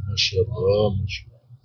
ما شاء الله ما شاء الله.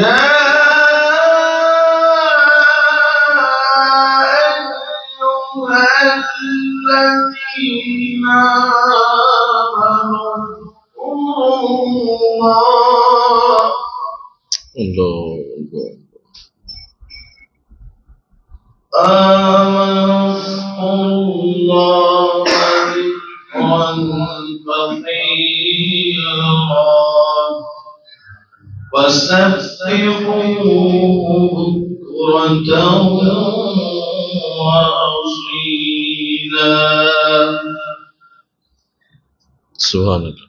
يا أيها الذين آمنوا اذكروا الله ذكرا كثيرا وسبحوه بكرة وأصيلا. سبحان الله.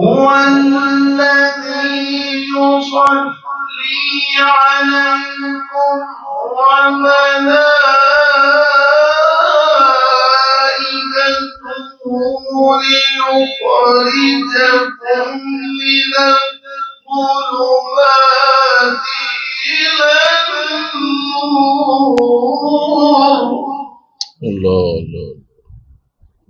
هو الذي يصلي عليكم وملائكته ليخرجكم من الظلمات إلى النور. الله الله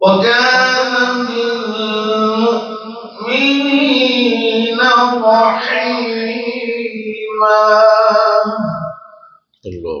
وكان بالمؤمنين رحيما. الله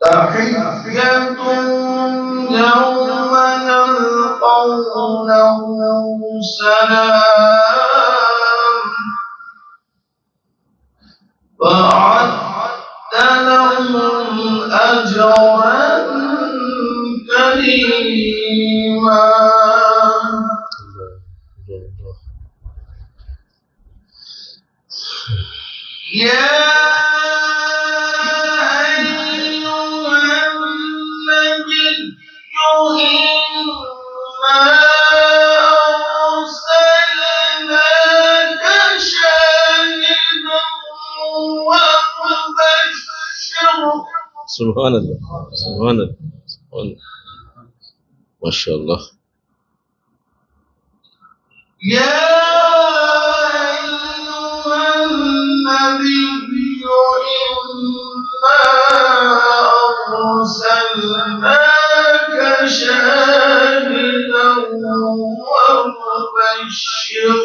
تحيتهم يوم يلقونه سلام وأعد لهم أجرا كريما. يا سبحان الله سبحان الله سبحان الله ما شاء الله. يا أيها النبي إنا أرسلناك شاهدا ومبشرا.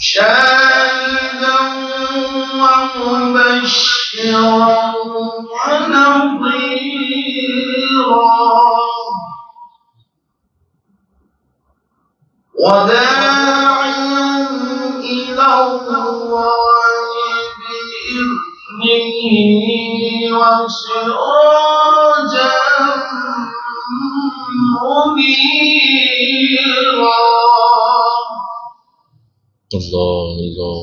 شاهدا ومبشرا ونظيرا وداعيا إلى الله بإذنه وسراجا منيرا. الله الله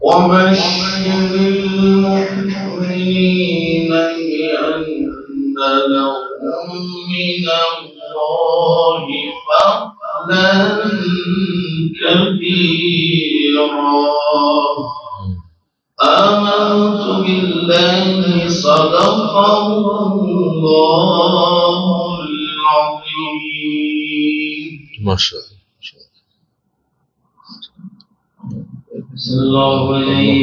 وبشر المؤمنين بأن لهم من الله فضلا كبيرا. آمنت بالله صدق الله العظيم. ما شاء الله. صلى الله عليه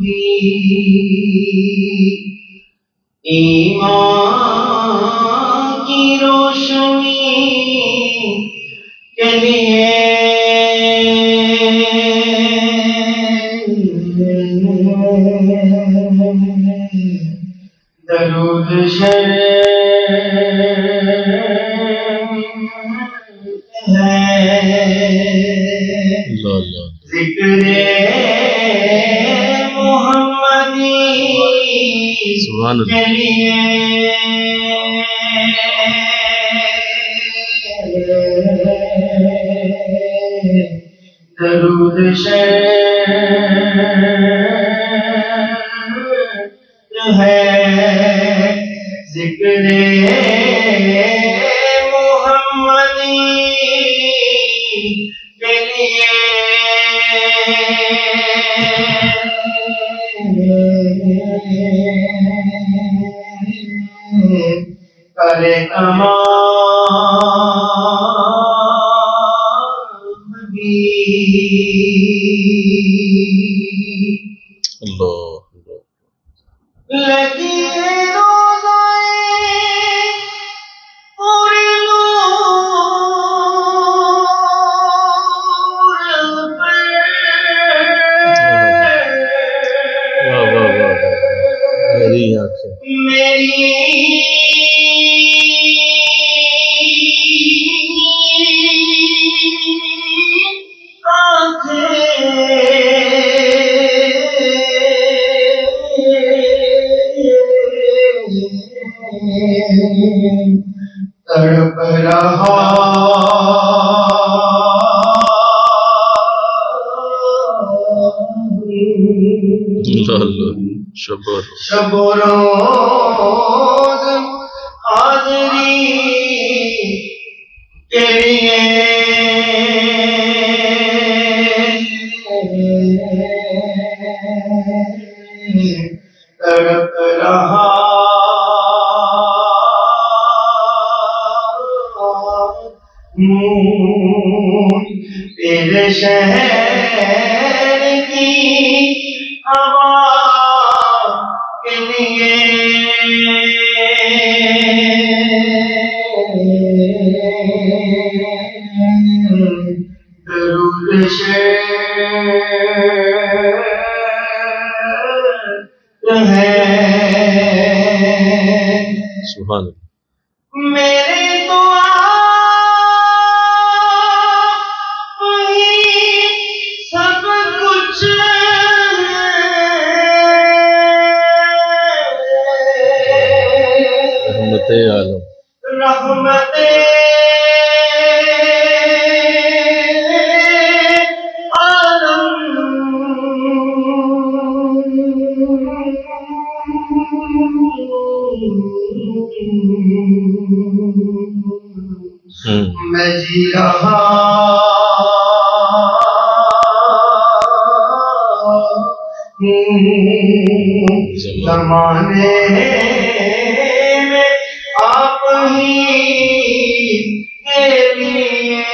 بھی ایمان کی روشنی کے لیے درود ذکر محمدی کے لیے درود ہے ذکر محمدی کے لیے کرے تمام بھی لکیر تڑپ رہا شب و روز حاضری کے لیے تڑپ رہا تیرے شہر کی ہوا کے لیے درود ہے سبحان میرے تو سب کچھ رحمت عالم رحمت میں جی رہا زمانے میں آپ ہی کے لیے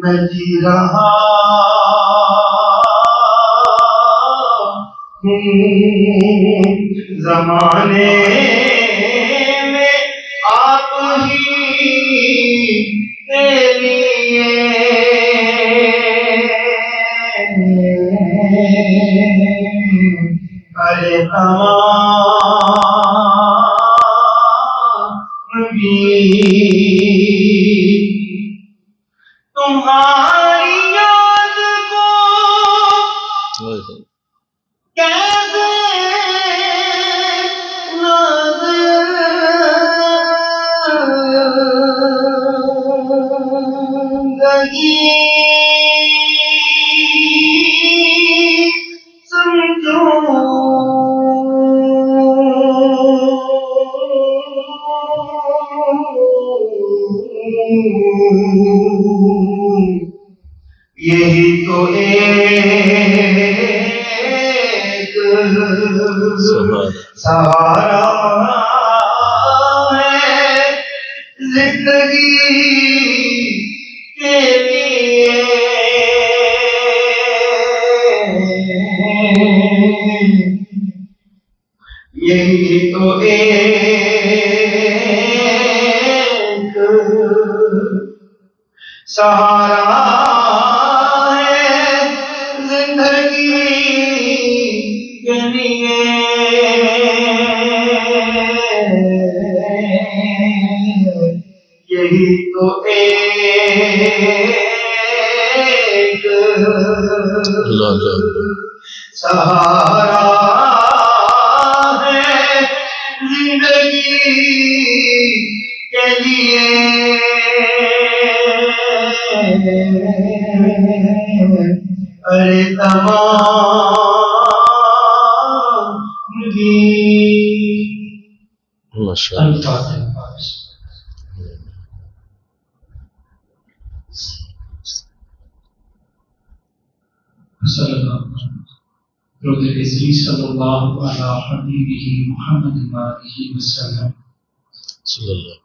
میں جی رہا زمانے میں آپ ہی کے لیے ارے تمام بھی تمہاری یاد کو کیسے سمجھو یہی تو ایک سہارا ہے زندگی یہی تو ایک سہارا ہے زندگی کے لیے، یہی تو ایک سہارا ہے زندگی کے لیے، ارے تمام بھی ماشاء اللہ. صلی اللہ علیہ حبیبہ محمد وآلہ وسلم. صلی اللہ.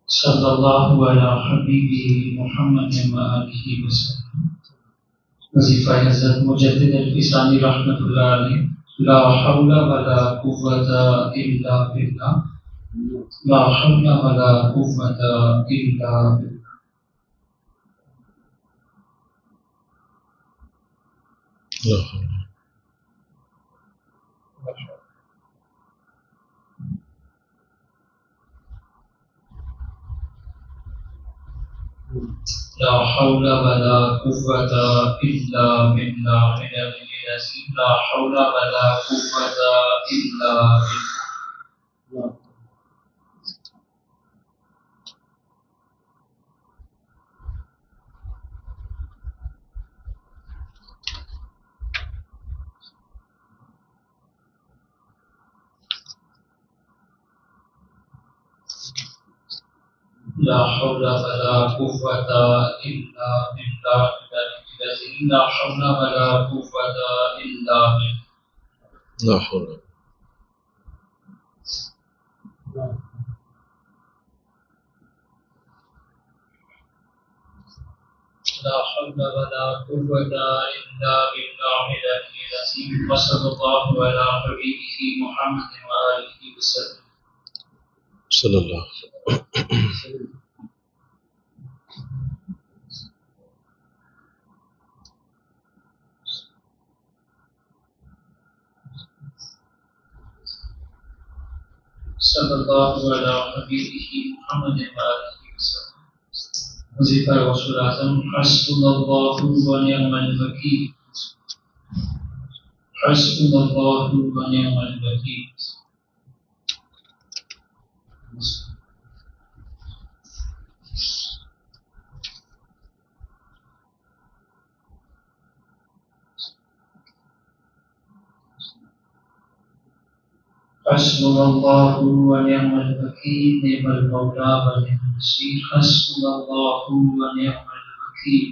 صلی اللہ علیہ حبیبہ محمد وآلہ وسلم. وظیفہ حضرت مجدد الفسانی رحمۃ اللہ علیہ. لا حول ولا قوة الا باللہ، لا حول ولا قوة الا باللہ. لا حول ولا قوة إلا بالله العلي العظيم. لا حول ولا قوة إلا بالله. لا حول ولا قوة إلا بالله العلي العظيم. لا حول ولا قوة إلا بالله. لا حول. لا حول ولا قوة إلا بالله العلي العظيم. وصلى الله على حبيبه محمد وآله وسلم. صلی اللہ. صلی اللہ علیہ حبیبہ محمد وآلہ وسلم. وظیفہ غوث اعظم. حسبنا اللہ ونعم الوکیل، حسبنا اللہ ونعم الوکیل. حسبنا اللہ ونعم الوکیل، نعم المولا ونعم النصیر. حسبنا اللہ ونعم الوکیل.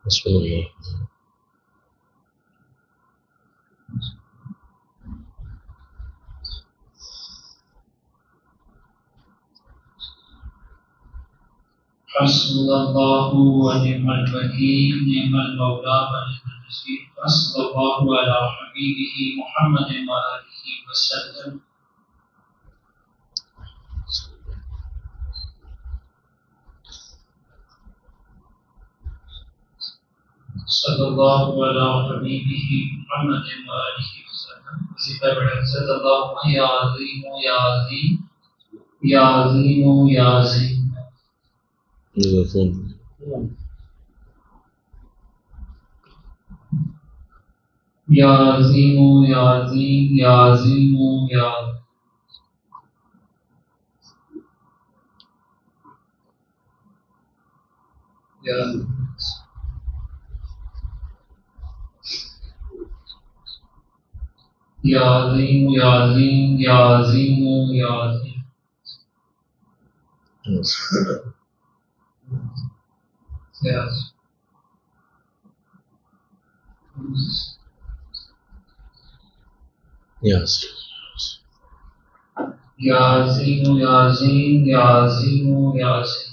حسبی اللہ. حسبنا اللہ ونعم الوکیل، نعم المولا ونعم النصیر. صلی اللہ علی حبیبہ محمد وآلہ وسلم. صلی اللہ علی حبیبہ محمد وآلہ وسلم. وظیفہ بڑے حضرت. اللہم یا عظیم یا عظیم یا عظیم یا عظیم. جزاکم. یا عظیم یا عظیم یا عظیم یا عظیم. یا یا عظیم یا عظیم یا عظیم یا عظیم. Yes. Yes. یا عظیم یا عظیم یا عظیم یا عظیم.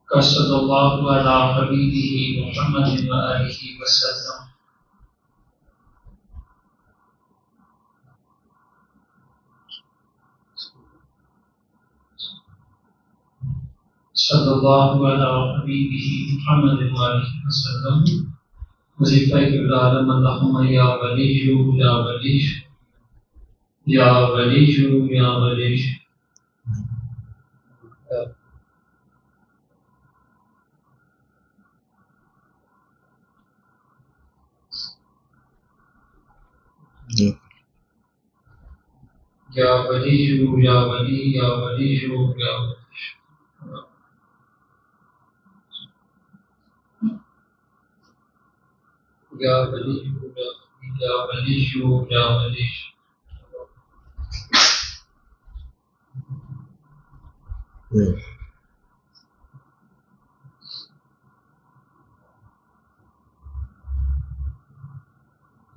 صلی اللہ علی حبیبہ محمد و آلہ وسلم. صلی اللہ علی حبیبہ محمد و آلہ وسلم. وظیفہ العالم اللہم یا ولی یا ولی یا ولی یا ولی. یا ولی یا ولی یا ولی یا ولی. یا ولی یا ولی یا ولی.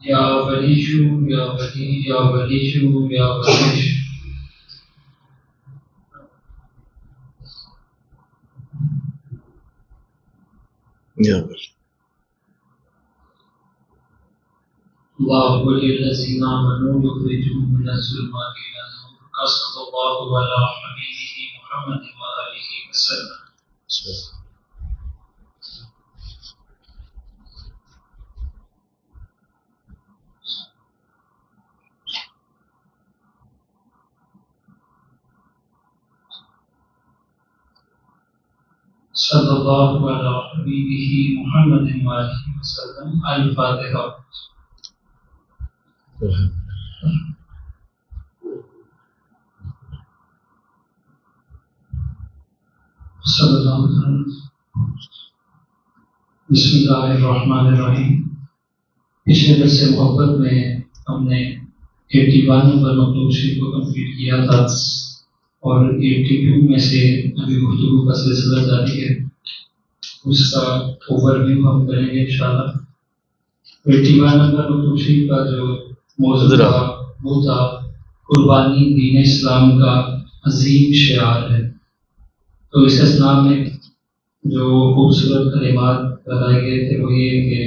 یا ولی یا ولی یا ولی یا ولی. یا ولی. اللہ ولی الذین آمنوا یخرجهم من الظلمات الی النور. صلی اللہ علی حبیبہ محمد و آلہ وسلم. صلی اللہ علی حبیبہ محمد و آلہ وسلم. الفاتحہ. صلی اللہ علیہ وسلم. بسم اللہ الرحمن الرحیم. پچھلے درس محبت میں ہم نے 81 نمبر مطلوب شریف کو کمپلیٹ کیا تھا اور 82 میں سے ابھی گفتگو کا سلسلہ جاری ہے. اس کا اوور ویو ہم کریں گے انشاءاللہ. 81 نمبر مطلوب شریف کا جو موضوع تھا وہ تھا قربانی دین اسلام کا عظیم شعار ہے. تو اس اسلام میں جو خوبصورت کلمات بتائے گئے تھے وہ یہ کہ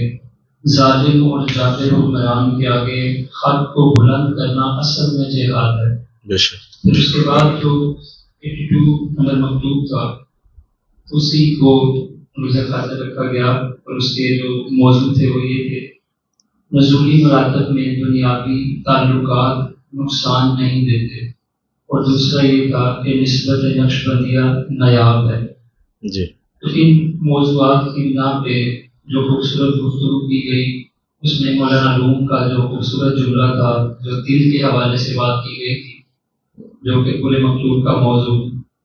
ظالم اور جابر حکمران کے آگے حق کو بلند کرنا اصل میں جہاد ہے. پھر اس کے بعد جو 82 نمبر مکتوب تھا اسی کو روز خاطر رکھا گیا اور اس کے جو موضوع تھے وہ یہ تھے نزولی مراتب میں دنیاوی تعلقات نقصان نہیں دیتے اور دوسرا یہ تھا کہ نسبت نقشبندیہ نایاب ہے. جی. تو ان موضوعات کی بنا پہ جو خوبصورت گفتگو کی گئی اس میں مولانا روم کا جو خوبصورت جملہ تھا جو دل کے حوالے سے بات کی گئی تھی جو کہ پورے مکتوب کا موضوع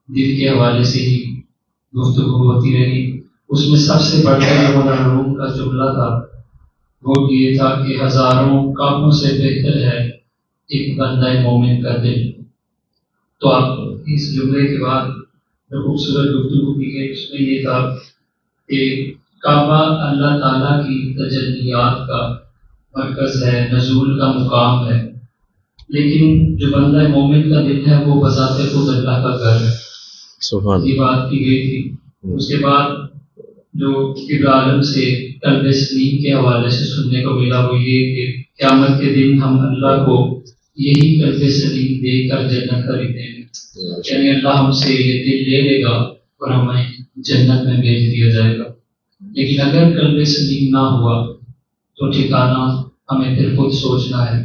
دل کے حوالے سے ہی گفتگو ہوتی رہی. اس میں سب سے بڑھ کر مولانا روم کا جملہ تھا وہ یہ تھا کہ ہزاروں کعبوں سے بہتر ہے ایک بندہ مومن کا دل. تو آپ اس جملے کے بعد جو خوبصورت گفتگو کی گئی اس میں یہ تھا کہ کعبہ اللہ تعالیٰ کی تجلیات کا مرکز ہے، نزول کا مقام ہے، لیکن جو بندہ مومن کا دل ہے وہ بذات خود اللہ کا گھر ہے. یہ بات کی گئی تھی. اس کے بعد جو کبر عالم سے قلب سلیم کے حوالے سے سننے کو ملا وہ یہ کہ قیامت کے دن ہم اللہ کو یہی قلب سلیم دے کر جنت خریدیں گے. یعنی اللہ ہم سے یہ دل لے لے گا اور ہمیں جنت میں بھیج دیا جائے گا. لیکن اگر قلب سلیم نہ ہوا تو ٹھکانہ ہمیں پھر خود سوچنا ہے.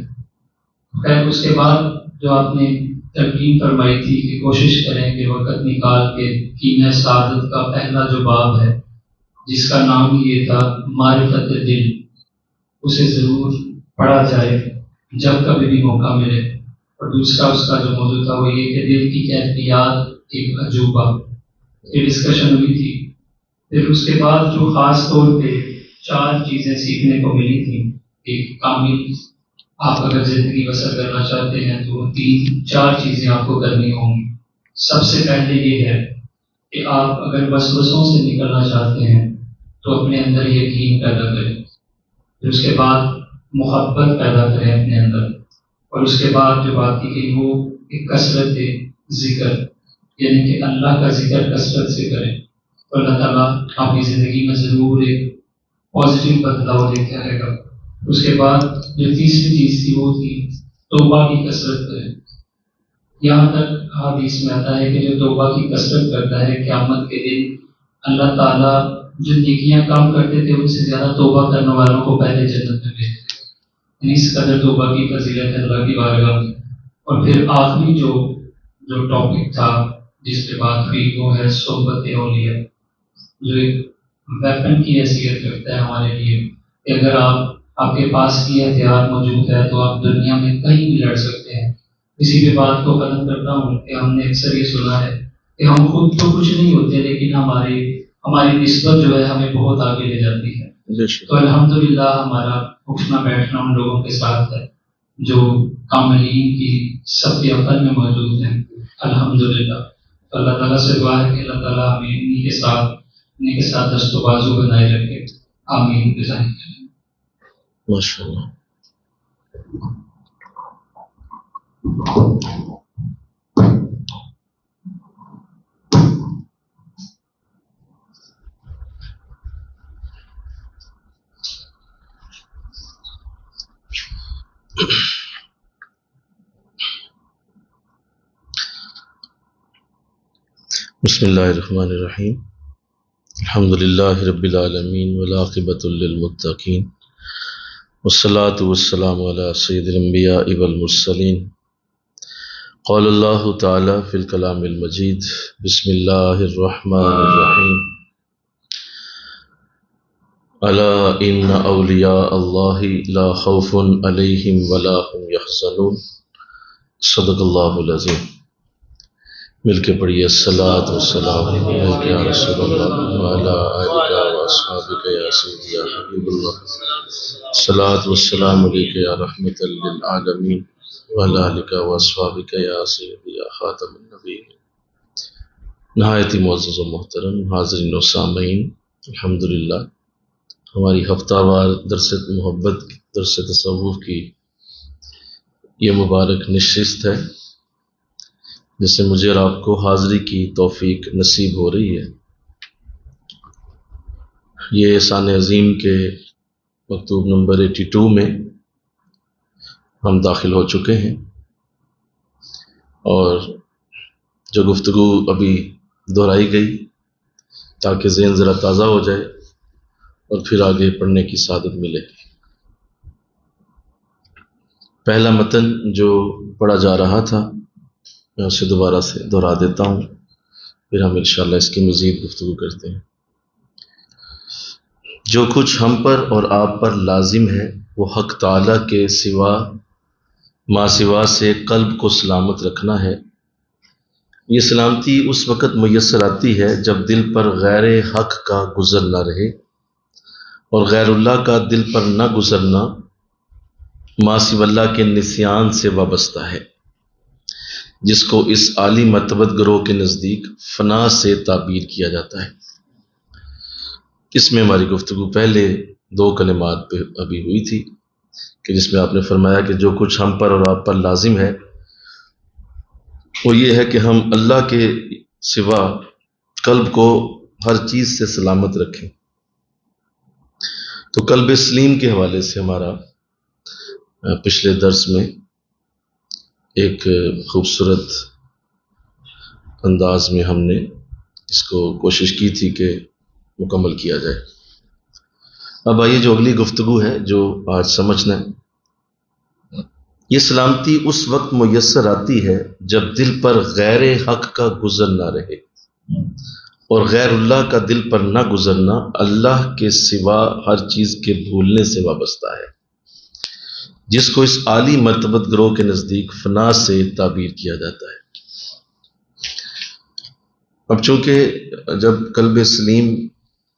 خیر اس کے بعد جو آپ نے تلقین فرمائی تھی کہ کوشش کریں کہ وقت نکال کے کیمیا سعادت کا پہلا جو باب ہے جس کا نام یہ تھا معرفت دل اسے ضرور پڑھا جائے جب کبھی بھی موقع ملے. اور دوسرا اس کا جو موضوع تھا وہ یہ کہ دل کی کیفیات ایک عجوبہ یہ ڈسکشن ہوئی تھی. پھر اس کے بعد جو خاص طور پہ 4 چیزیں سیکھنے کو ملی تھیں. ایک کامل آپ اگر زندگی بسر کرنا چاہتے ہیں تو 3-4 چیزیں آپ کو کرنی ہوں گی. سب سے پہلے یہ ہے کہ آپ اگر وسوسوں سے نکلنا چاہتے ہیں تو اپنے اندر یقین پیدا کریں، پھر اس کے بعد محبت پیدا کریں اپنے اندر، اور اس کے بعد جو بات کی گئی وہ ایک کثرت ذکر، یعنی کہ اللہ کا ذکر کثرت سے کریں، تو اللہ تعالیٰ آپ کی زندگی میں ضرور ایک پازیٹیو بدلاؤ لے کے آئے گا۔ اس کے بعد جو تیسری چیز تھی وہ تھی توبہ کی کثرت کریں۔ یہاں تک حدیث میں آتا ہے کہ جو توبہ کی کثرت کرتا ہے قیامت کے دن اللہ تعالیٰ جو نیکیاں کام کرتے تھے ان سے زیادہ توبہ کرنے والوں کو پہلے جنت میں بھیجتے تھے، یعنی اس قدر توبہ کی فضیلت ہے اللہ کی بارگاہ میں۔ اور پھر آخری جو ٹاپک تھا جس پہ بات ہوئی وہ ہے صحبت اولیاء، جو ایک ویپن کی حیثیت رکھتا ہے ہمارے لیے کہ اگر آپ کے پاس یہ ہتھیار موجود ہے تو آپ دنیا میں کہیں بھی لڑ سکتے ہیں۔ اسی پہ بات کو ختم کرتا ہوں کہ ہم نے اکثر یہ سنا ہے کہ ہم خود تو کچھ نہیں ہوتے لیکن ہماری نسبت جو ہے ہمیں بہت آگے لے جاتی ہے۔ تو الحمدللہ ہمارا اٹھنا بیٹھنا ان لوگوں کے ساتھ ہے جو کاملین کی صف اول میں موجود ہیں الحمدللہ۔ تو اللہ تعالیٰ سے دعا ہے کہ اللہ تعالیٰ ہمیں انہیں کے ساتھ دست و بازو بنائے رکھے، آمین بذالک۔ ماشاء اللہ۔ بسم اللہ الرحمن الرحیم، الحمدللہ رب العالمین والعاقبۃ للمتقین والصلاة والسلام علی سید الانبیاء والمرسلین۔ قال اللہ تعالی فی الکلام المجید، بسم اللہ الرحمن الرحیم، الا ان اولیاء اللہ لا خوف علیہم ولا هم یحزنون، صدق اللہ العظیم۔ مل کے پڑھیے الصلاۃ والسلام علیک یا رسول اللہ وعلی آلک واصحابک یا سیدی یا حبیب اللہ، الصلاۃ والسلام علیک یا رحمۃ للعالمین وعلی آلک واصحابک یا سیدی یا خاتم النبیین۔ نہایت ہی معزز و محترم حاضرین و سامعین، الحمدللہ ہماری ہفتہ وار درس محبت درس تصوف کی یہ مبارک نشست ہے جس سے مجھے اور آپ کو حاضری کی توفیق نصیب ہو رہی ہے۔ یہ احسان عظیم کے مکتوب نمبر 82 میں ہم داخل ہو چکے ہیں، اور جو گفتگو ابھی دہرائی گئی تاکہ ذہن ذرا تازہ ہو جائے اور پھر آگے پڑھنے کی سعادت ملے۔ پہلا متن جو پڑھا جا رہا تھا میں اسے دوبارہ سے دہرا دیتا ہوں، پھر ہم انشاءاللہ اس کی مزید گفتگو کرتے ہیں۔ جو کچھ ہم پر اور آپ پر لازم ہے وہ حق تعالیٰ کے سوا ما سوا سے قلب کو سلامت رکھنا ہے۔ یہ سلامتی اس وقت میسر آتی ہے جب دل پر غیر حق کا گزر نہ رہے، اور غیر اللہ کا دل پر نہ گزرنا ما سوا اللہ کے نسیان سے وابستہ ہے، جس کو اس عالی مرتبت گروہ کے نزدیک فنا سے تعبیر کیا جاتا ہے۔ اس میں ہماری گفتگو پہلے 2 کلمات پہ ابھی ہوئی تھی کہ جس میں آپ نے فرمایا کہ جو کچھ ہم پر اور آپ پر لازم ہے وہ یہ ہے کہ ہم اللہ کے سوا قلب کو ہر چیز سے سلامت رکھیں۔ تو قلب سلیم کے حوالے سے ہمارا پچھلے درس میں ایک خوبصورت انداز میں ہم نے اس کو کوشش کی تھی کہ مکمل کیا جائے۔ اب آئیے جو اگلی گفتگو ہے جو آج سمجھنا ہے، یہ سلامتی اس وقت میسر آتی ہے جب دل پر غیر حق کا گزر نہ رہے، اور غیر اللہ کا دل پر نہ گزرنا اللہ کے سوا ہر چیز کے بھولنے سے وابستہ ہے، جس کو اس عالی مرتبت گروہ کے نزدیک فنا سے تعبیر کیا جاتا ہے۔ اب چونکہ جب قلب سلیم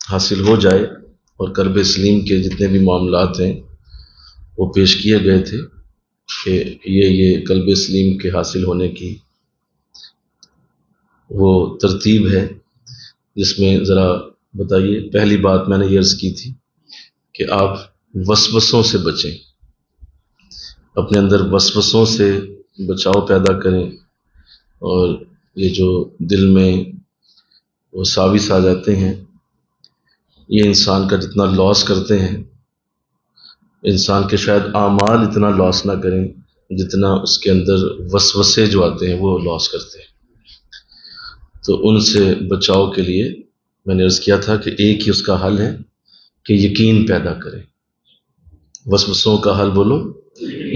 حاصل ہو جائے، اور قلب سلیم کے جتنے بھی معاملات ہیں وہ پیش کیے گئے تھے کہ یہ قلب سلیم کے حاصل ہونے کی وہ ترتیب ہے، جس میں ذرا بتائیے، پہلی بات میں نے یہ عرض کی تھی کہ آپ وسوسوں سے بچیں، اپنے اندر وسوسوں سے بچاؤ پیدا کریں، اور یہ جو دل میں وساوس آ جاتے ہیں یہ انسان کا جتنا لاس کرتے ہیں، انسان کے شاید اعمال اتنا لاس نہ کریں جتنا اس کے اندر وسوسے جو آتے ہیں وہ لاس کرتے ہیں۔ تو ان سے بچاؤ کے لیے میں نے عرض کیا تھا کہ ایک ہی اس کا حل ہے کہ یقین پیدا کریں۔ وسوسوں کا حل بولو،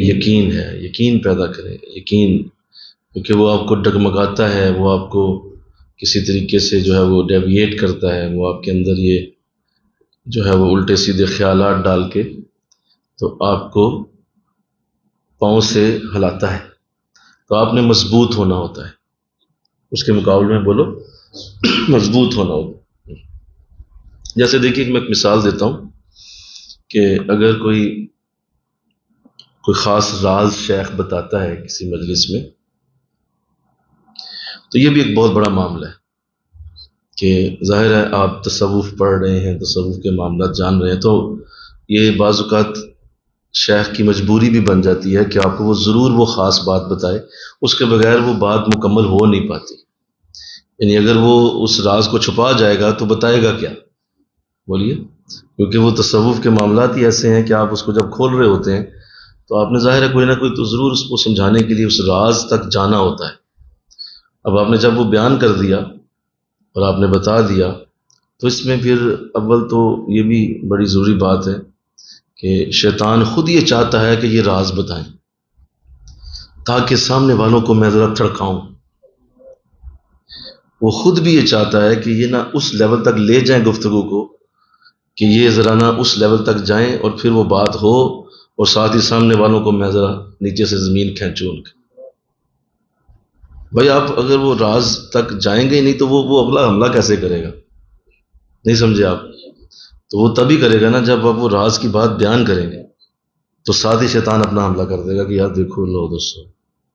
یقین ہے، یقین پیدا کریں، یقین، کیونکہ وہ آپ کو ڈگمگاتا ہے، وہ آپ کو کسی طریقے سے جو ہے وہ ڈیویٹ کرتا ہے، وہ آپ کے اندر یہ جو ہے وہ الٹے سیدھے خیالات ڈال کے تو آپ کو پاؤں سے ہلاتا ہے۔ تو آپ نے مضبوط ہونا ہوتا ہے، اس کے مقابلے میں بولو مضبوط ہونا ہوگا۔ جیسے دیکھیے کہ میں ایک مثال دیتا ہوں کہ اگر کوئی خاص راز شیخ بتاتا ہے کسی مجلس میں، تو یہ بھی ایک بہت بڑا معاملہ ہے کہ ظاہر ہے آپ تصوف پڑھ رہے ہیں، تصوف کے معاملات جان رہے ہیں، تو یہ بعض اوقات شیخ کی مجبوری بھی بن جاتی ہے کہ آپ کو وہ ضرور وہ خاص بات بتائے، اس کے بغیر وہ بات مکمل ہو نہیں پاتی۔ یعنی اگر وہ اس راز کو چھپا جائے گا تو بتائے گا کیا؟ بولیے، کیونکہ وہ تصوف کے معاملات ہی ایسے ہیں کہ آپ اس کو جب کھول رہے ہوتے ہیں تو آپ نے ظاہر ہے کوئی نہ کوئی تو ضرور اس کو سمجھانے کے لیے اس راز تک جانا ہوتا ہے۔ اب آپ نے جب وہ بیان کر دیا اور آپ نے بتا دیا تو اس میں پھر اول تو یہ بھی بڑی ضروری بات ہے کہ شیطان خود یہ چاہتا ہے کہ یہ راز بتائیں تاکہ سامنے والوں کو میں ذرا تھڑکاؤں۔ وہ خود بھی یہ چاہتا ہے کہ یہ نہ اس لیول تک لے جائیں گفتگو کو کہ یہ ذرا نہ اس لیول تک جائیں اور پھر وہ بات ہو اور ساتھ ہی سامنے والوں کو میں ذرا نیچے سے زمین کھینچوں ان کے۔ بھائی آپ اگر وہ راز تک جائیں گے ہی نہیں تو وہ اگلا حملہ کیسے کرے گا؟ نہیں سمجھے آپ؟ تو وہ تبھی کرے گا نا جب آپ وہ راز کی بات بیان کریں گے، تو ساتھ ہی شیطان اپنا حملہ کر دے گا کہ یار دیکھو لو دوستو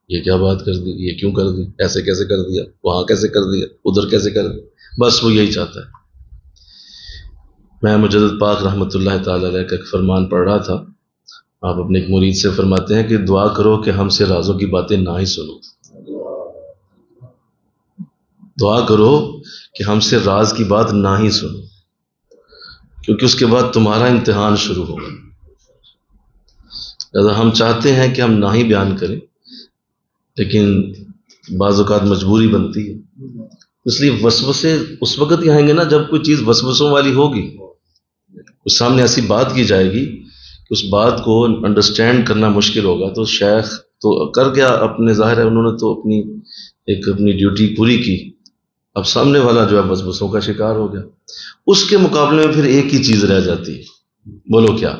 یہ کیا بات کر دی، یہ کیوں کر دی، ایسے کیسے کر دیا، وہاں کیسے کر دیا، ادھر کیسے کر دیا۔ بس وہ یہی چاہتا ہے۔ میں مجدد پاک رحمۃ اللہ تعالی علیہ کا ایک فرمان پڑھ رہا تھا، آپ اپنے ایک مرید سے فرماتے ہیں کہ دعا کرو کہ ہم سے رازوں کی باتیں نہ ہی سنو، دعا کرو کہ ہم سے راز کی بات نہ ہی سنو، کیونکہ اس کے بعد تمہارا امتحان شروع ہوگا۔ لہذا ہم چاہتے ہیں کہ ہم نہ ہی بیان کریں، لیکن بعض اوقات مجبوری بنتی ہے، اس لیے وسوسے اس وقت ہی آئیں گے نا جب کوئی چیز وسوسوں والی ہوگی، اس سامنے ایسی بات کی جائے گی کہ اس بات کو انڈرسٹینڈ کرنا مشکل ہوگا۔ تو شیخ تو کر گیا اپنے، ظاہر ہے انہوں نے تو اپنی ڈیوٹی پوری کی، اب سامنے والا جو ہے وسوسوں کا شکار ہو گیا۔ اس کے مقابلے میں پھر ایک ہی چیز رہ جاتی ہے، بولو کیا؟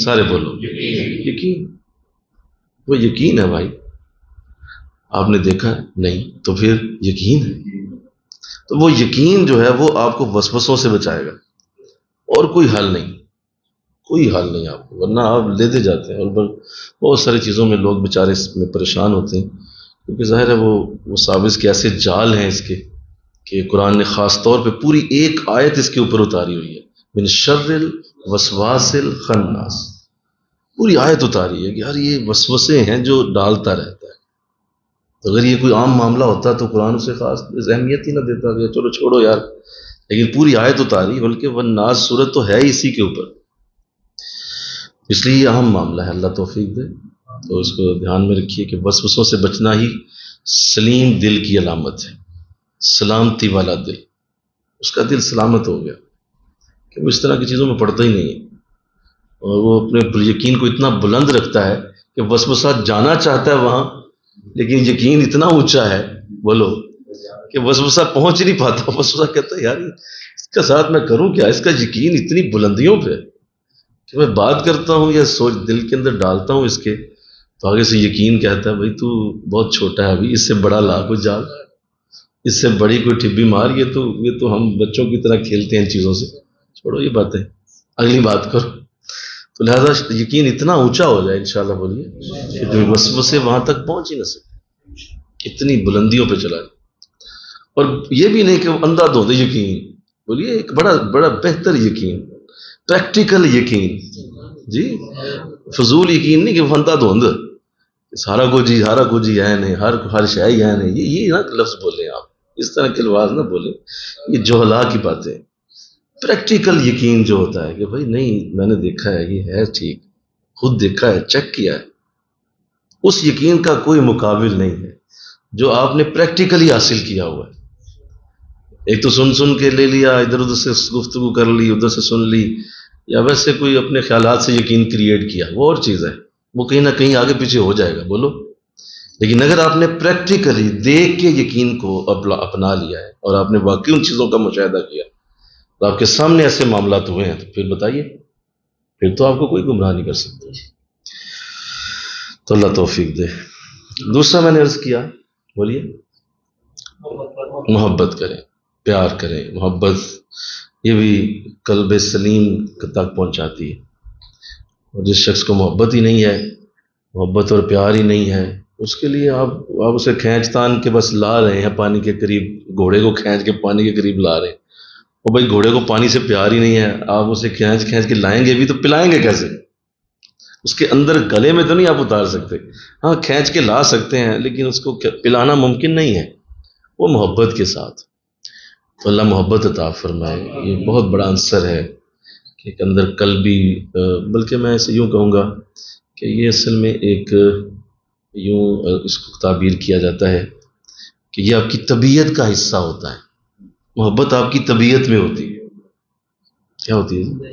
سارے بولو، یقین۔ وہ یقین ہے بھائی، آپ نے دیکھا نہیں تو پھر یقین ہے، تو وہ یقین جو ہے وہ آپ کو وسوسوں سے بچائے گا، اور کوئی حل نہیں، کوئی حل نہیں آپ کو، ورنہ آپ لیتے جاتے ہیں اور بہت ساری چیزوں میں لوگ بیچارے اس میں پریشان ہوتے ہیں، کیونکہ ظاہر ہے وہ سابز کے ایسے جال ہیں اس کے کہ قرآن نے خاص طور پہ پوری ایک آیت اس کے اوپر اتاری ہوئی ہے، من شر الوسواس الخناس، پوری آیت اتاری ہے کہ یار یہ وسوسے ہیں جو ڈالتا رہتا ہے۔ تو اگر یہ کوئی عام معاملہ ہوتا تو قرآن اسے خاص اہمیت ہی نہ دیتا کہ چلو چھوڑو یار، لیکن پوری آیت اتاری، بلکہ والناس صورت تو ہے اسی کے اوپر، اس لیے یہ اہم معاملہ ہے، اللہ توفیق دے۔ تو اس کو دھیان میں رکھیے کہ وسوسوں سے بچنا ہی سلیم دل کی علامت ہے، سلامتی والا دل، اس کا دل سلامت ہو گیا کہ وہ اس طرح کی چیزوں میں پڑتا ہی نہیں ہے، اور وہ اپنے یقین کو اتنا بلند رکھتا ہے کہ وسوسہ جانا چاہتا ہے وہاں، لیکن یقین اتنا اونچا ہے بولو کہ وسوسہ پہنچ نہیں پاتا۔ وسوسہ کہتا ہے یار اس کا ساتھ میں کروں کیا، اس کا یقین اتنی بلندیوں پہ کہ میں بات کرتا ہوں یا سوچ دل کے اندر ڈالتا ہوں اس کے، تو آگے سے یقین کہتا ہے بھائی تو بہت چھوٹا ہے ابھی، اس سے بڑا لا کوئی جال، اس سے بڑی کوئی ٹھبی مار، یہ تو ہم بچوں کی طرح کھیلتے ہیں ان چیزوں سے، چھوڑو یہ باتیں، اگلی بات کرو۔ تو لہذا یقین اتنا اونچا ہو جائے انشاءاللہ، بولیے، کہ جو وسوسے وہاں تک پہنچ ہی نہ سکے، اتنی بلندیوں پہ چلا جائے۔ اور یہ بھی نہیں کہ وہ اندھا دھوندے یقین، بولیے، ایک بڑا بڑا بہتر یقین، پریکٹیکل یقین، جی فضول یقین نہیں کہ فنتا دھند سارا کچھ ہی ہے نہیں، ہر شے ہی ہے نہیں، یہ نہ لفظ بولیں آپ، اس طرح کے الفاظ نہ بولیں، یہ جوہلا کی باتیں۔ پریکٹیکل یقین جو ہوتا ہے کہ بھائی نہیں، میں نے دیکھا ہے، یہ ہے ٹھیک، خود دیکھا ہے، چیک کیا ہے، اس یقین کا کوئی مقابل نہیں ہے جو آپ نے پریکٹیکلی حاصل کیا ہوا ہے۔ ایک تو سن کے لے لیا، ادھر ادھر سے گفتگو کر لی، ادھر سے سن لی، یا ویسے کوئی اپنے خیالات سے یقین کریٹ کیا، وہ اور چیز ہے، وہ کہیں نہ کہیں آگے پیچھے ہو جائے گا، بولو۔ لیکن اگر آپ نے پریکٹیکلی دیکھ کے یقین کو اپنا لیا ہے اور آپ نے واقعی ان چیزوں کا مشاہدہ کیا، تو آپ کے سامنے ایسے معاملات ہوئے ہیں، تو پھر بتائیے، پھر تو آپ کو کوئی گمراہ نہیں کر سکتا۔ تو اللہ توفیق دے۔ دوسرا میں نے عرض کیا، بولیے، محبت کریں، پیار کریں۔ محبت یہ بھی قلب سلیم تک پہنچاتی ہے، اور جس شخص کو محبت ہی نہیں ہے، محبت اور پیار ہی نہیں ہے، اس کے لیے آپ اسے کھینچ تان کے بس لا رہے ہیں پانی کے قریب، گھوڑے کو کھینچ کے پانی کے قریب لا رہے ہیں، وہ بھائی گھوڑے کو پانی سے پیار ہی نہیں ہے، آپ اسے کھینچ کے لائیں گے بھی تو پلائیں گے کیسے؟ اس کے اندر گلے میں تو نہیں آپ اتار سکتے، ہاں کھینچ کے لا سکتے ہیں، لیکن اس کو پلانا ممکن نہیں ہے، وہ محبت کے ساتھ۔ تو اللہ محبت عطا فرمائے، یہ بہت بڑا عنصر ہے کہ ایک اندر قلبی، بلکہ میں اسے یوں کہوں گا کہ یہ اصل میں ایک یوں اس کو تعبیر کیا جاتا ہے کہ یہ آپ کی طبیعت کا حصہ ہوتا ہے۔ محبت آپ کی طبیعت میں ہوتی ہے۔ کیا ہوتی ہے؟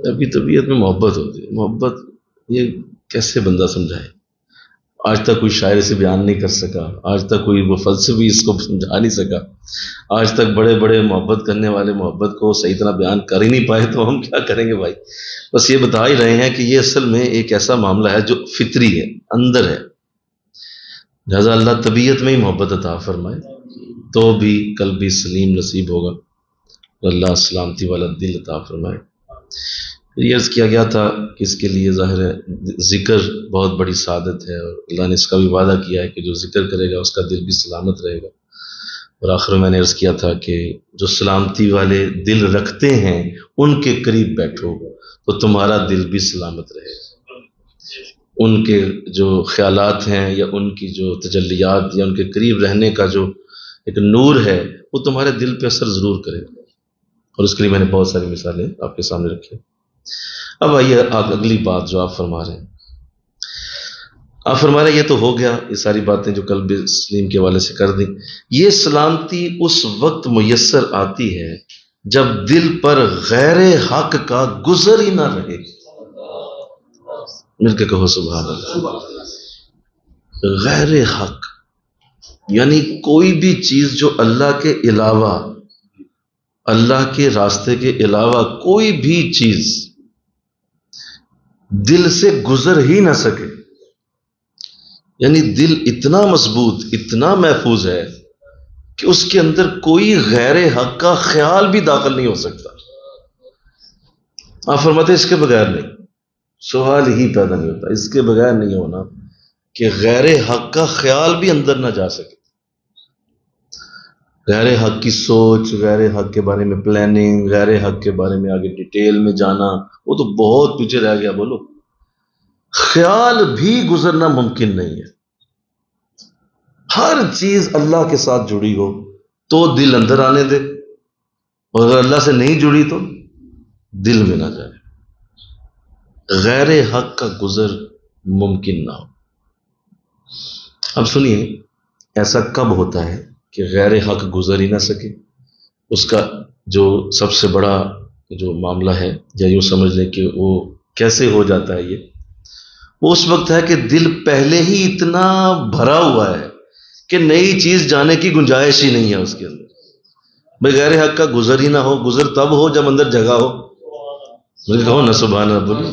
آپ کی طبیعت میں محبت ہوتی ہے۔ محبت یہ کیسے بندہ سمجھائے؟ آج تک کوئی شاعر اسے بیان نہیں کر سکا، آج تک کوئی وہ فلسفی اس کو سمجھا نہیں سکا، آج تک بڑے بڑے محبت کرنے والے محبت کو صحیح طرح بیان کر ہی نہیں پائے، تو ہم کیا کریں گے بھائی؟ بس یہ بتا ہی رہے ہیں کہ یہ اصل میں ایک ایسا معاملہ ہے جو فطری ہے، اندر ہے۔ لہٰذا اللہ طبیعت میں ہی محبت عطا فرمائے تو بھی قلبی سلیم نصیب ہوگا، اللہ سلامتی والا دل عطا فرمائے۔ یہ عرض کیا گیا تھا کہ اس کے لیے ظاہر ہے ذکر بہت بڑی سعادت ہے، اور اللہ نے اس کا بھی وعدہ کیا ہے کہ جو ذکر کرے گا اس کا دل بھی سلامت رہے گا۔ اور آخر میں نے عرض کیا تھا کہ جو سلامتی والے دل رکھتے ہیں ان کے قریب بیٹھو تو تمہارا دل بھی سلامت رہے گا۔ ان کے جو خیالات ہیں یا ان کی جو تجلیات یا ان کے قریب رہنے کا جو ایک نور ہے وہ تمہارے دل پہ اثر ضرور کرے گا، اور اس کے لیے میں نے بہت ساری مثالیں آپ کے سامنے رکھی۔ اب آئیے اگلی بات جو آپ فرما رہے ہیں، آپ فرما رہے ہیں یہ تو ہو گیا، یہ ساری باتیں جو قلب سلیم کے حوالے سے کر دیں۔ یہ سلامتی اس وقت میسر آتی ہے جب دل پر غیر حق کا گزر ہی نہ رہے۔ مل کے کہو سبحان اللہ۔ غیر حق یعنی کوئی بھی چیز جو اللہ کے علاوہ، اللہ کے راستے کے علاوہ کوئی بھی چیز دل سے گزر ہی نہ سکے، یعنی دل اتنا مضبوط، اتنا محفوظ ہے کہ اس کے اندر کوئی غیر حق کا خیال بھی داخل نہیں ہو سکتا۔ آپ فرماتے اس کے بغیر نہیں، سوال ہی پیدا نہیں ہوتا، اس کے بغیر نہیں ہونا کہ غیر حق کا خیال بھی اندر نہ جا سکے۔ غیر حق کی سوچ، غیر حق کے بارے میں پلاننگ، غیر حق کے بارے میں آگے ڈیٹیل میں جانا، وہ تو بہت پیچھے رہ گیا، بولو۔ خیال بھی گزرنا ممکن نہیں ہے۔ ہر چیز اللہ کے ساتھ جڑی ہو تو دل اندر آنے دے، اور اگر اللہ سے نہیں جڑی تو دل میں نہ جائے۔ غیر حق کا گزر ممکن نہ ہو۔ اب سنیے، ایسا کب ہوتا ہے کہ غیر حق گزر ہی نہ سکے؟ اس کا جو سب سے بڑا جو معاملہ ہے، یا یوں سمجھ لیں کہ وہ کیسے ہو جاتا ہے، یہ وہ اس وقت ہے کہ دل پہلے ہی اتنا بھرا ہوا ہے کہ نئی چیز جانے کی گنجائش ہی نہیں ہے اس کے اندر۔ بھائی غیر حق کا گزر ہی نہ ہو، گزر تب ہو جب اندر جگہ ہو۔ مجھے کہو نا سبحان اللہ بولی۔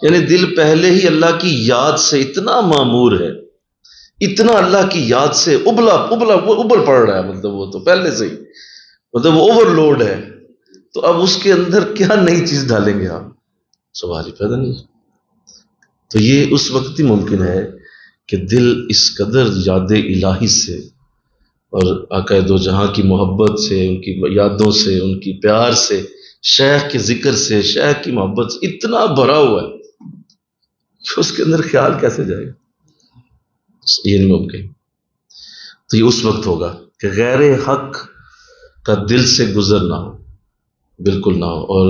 یعنی دل پہلے ہی اللہ کی یاد سے اتنا معمور ہے، اتنا اللہ کی یاد سے ابل پڑ رہا ہے، مطلب وہ تو پہلے سے ہی، مطلب وہ اوور لوڈ ہے، تو اب اس کے اندر کیا نئی چیز ڈالیں گے آپ؟ سوال ہی پیدا نہیں۔ تو یہ اس وقت ہی ممکن ہے کہ دل اس قدر یاد الہی سے اور آقا دو جہاں کی محبت سے، ان کی یادوں سے، ان کی پیار سے، شیخ کے ذکر سے، شیخ کی محبت سے اتنا بھرا ہوا ہے کہ اس کے اندر خیال کیسے جائے گا؟ یہ نہیں ممکن۔ تو یہ اس وقت ہوگا کہ غیر حق کا دل سے گزر نہ ہو، بالکل نہ ہو۔ اور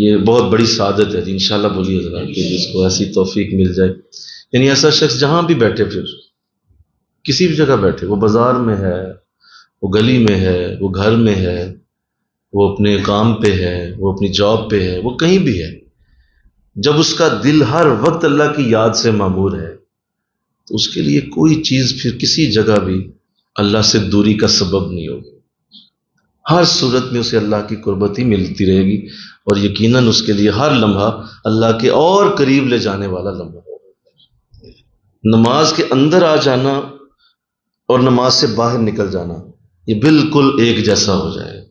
یہ بہت بڑی سعادت ہے جی، انشاءاللہ بولیے ذرا، کہ جس کو ایسی توفیق مل جائے، یعنی ایسا شخص جہاں بھی بیٹھے، پھر کسی بھی جگہ بیٹھے، وہ بازار میں ہے، وہ گلی میں ہے، وہ گھر میں ہے، وہ اپنے کام پہ ہے، وہ اپنی جاب پہ ہے، وہ کہیں بھی ہے، جب اس کا دل ہر وقت اللہ کی یاد سے معمور ہے تو اس کے لیے کوئی چیز پھر کسی جگہ بھی اللہ سے دوری کا سبب نہیں ہوگی۔ ہر صورت میں اسے اللہ کی قربت ہی ملتی رہے گی، اور یقیناً اس کے لیے ہر لمحہ اللہ کے اور قریب لے جانے والا لمحہ ہوگا۔ نماز کے اندر آ جانا اور نماز سے باہر نکل جانا یہ بالکل ایک جیسا ہو جائے گا،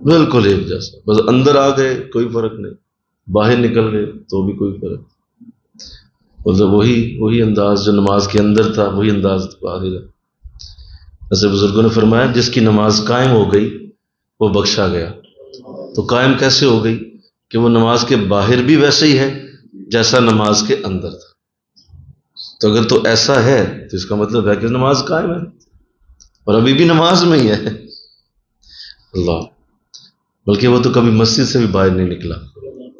بالکل ایک جیسا۔ بس اندر آ گئے کوئی فرق نہیں، باہر نکل گئے تو بھی کوئی فرق نہیں، مطلب وہی انداز جو نماز کے اندر تھا وہی انداز باہر ہے۔ ایسے بزرگوں نے فرمایا جس کی نماز قائم ہو گئی وہ بخشا گیا۔ تو قائم کیسے ہو گئی؟ کہ وہ نماز کے باہر بھی ویسے ہی ہے جیسا نماز کے اندر تھا۔ تو اگر تو ایسا ہے تو اس کا مطلب ہے کہ نماز قائم ہے اور ابھی بھی نماز میں ہی ہے۔ اللہ، بلکہ وہ تو کبھی مسجد سے بھی باہر نہیں نکلا۔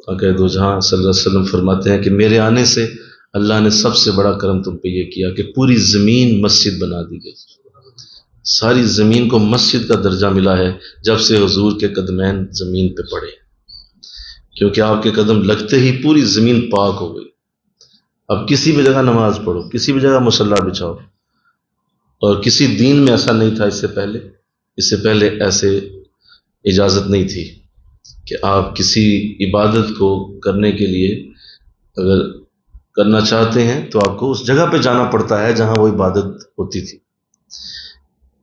آقا دو جہاں صلی اللہ علیہ وسلم فرماتے ہیں کہ میرے آنے سے اللہ نے سب سے بڑا کرم تم پہ یہ کیا کہ پوری زمین مسجد بنا دی گئی۔ ساری زمین کو مسجد کا درجہ ملا ہے جب سے حضور کے قدمین زمین پہ پڑے، کیونکہ آپ کے قدم لگتے ہی پوری زمین پاک ہو گئی۔ اب کسی بھی جگہ نماز پڑھو، کسی بھی جگہ مصلی بچھاؤ، اور کسی دین میں ایسا نہیں تھا اس سے پہلے ایسے اجازت نہیں تھی کہ آپ کسی عبادت کو کرنے کے لیے اگر کرنا چاہتے ہیں تو آپ کو اس جگہ پہ جانا پڑتا ہے جہاں وہ عبادت ہوتی تھی۔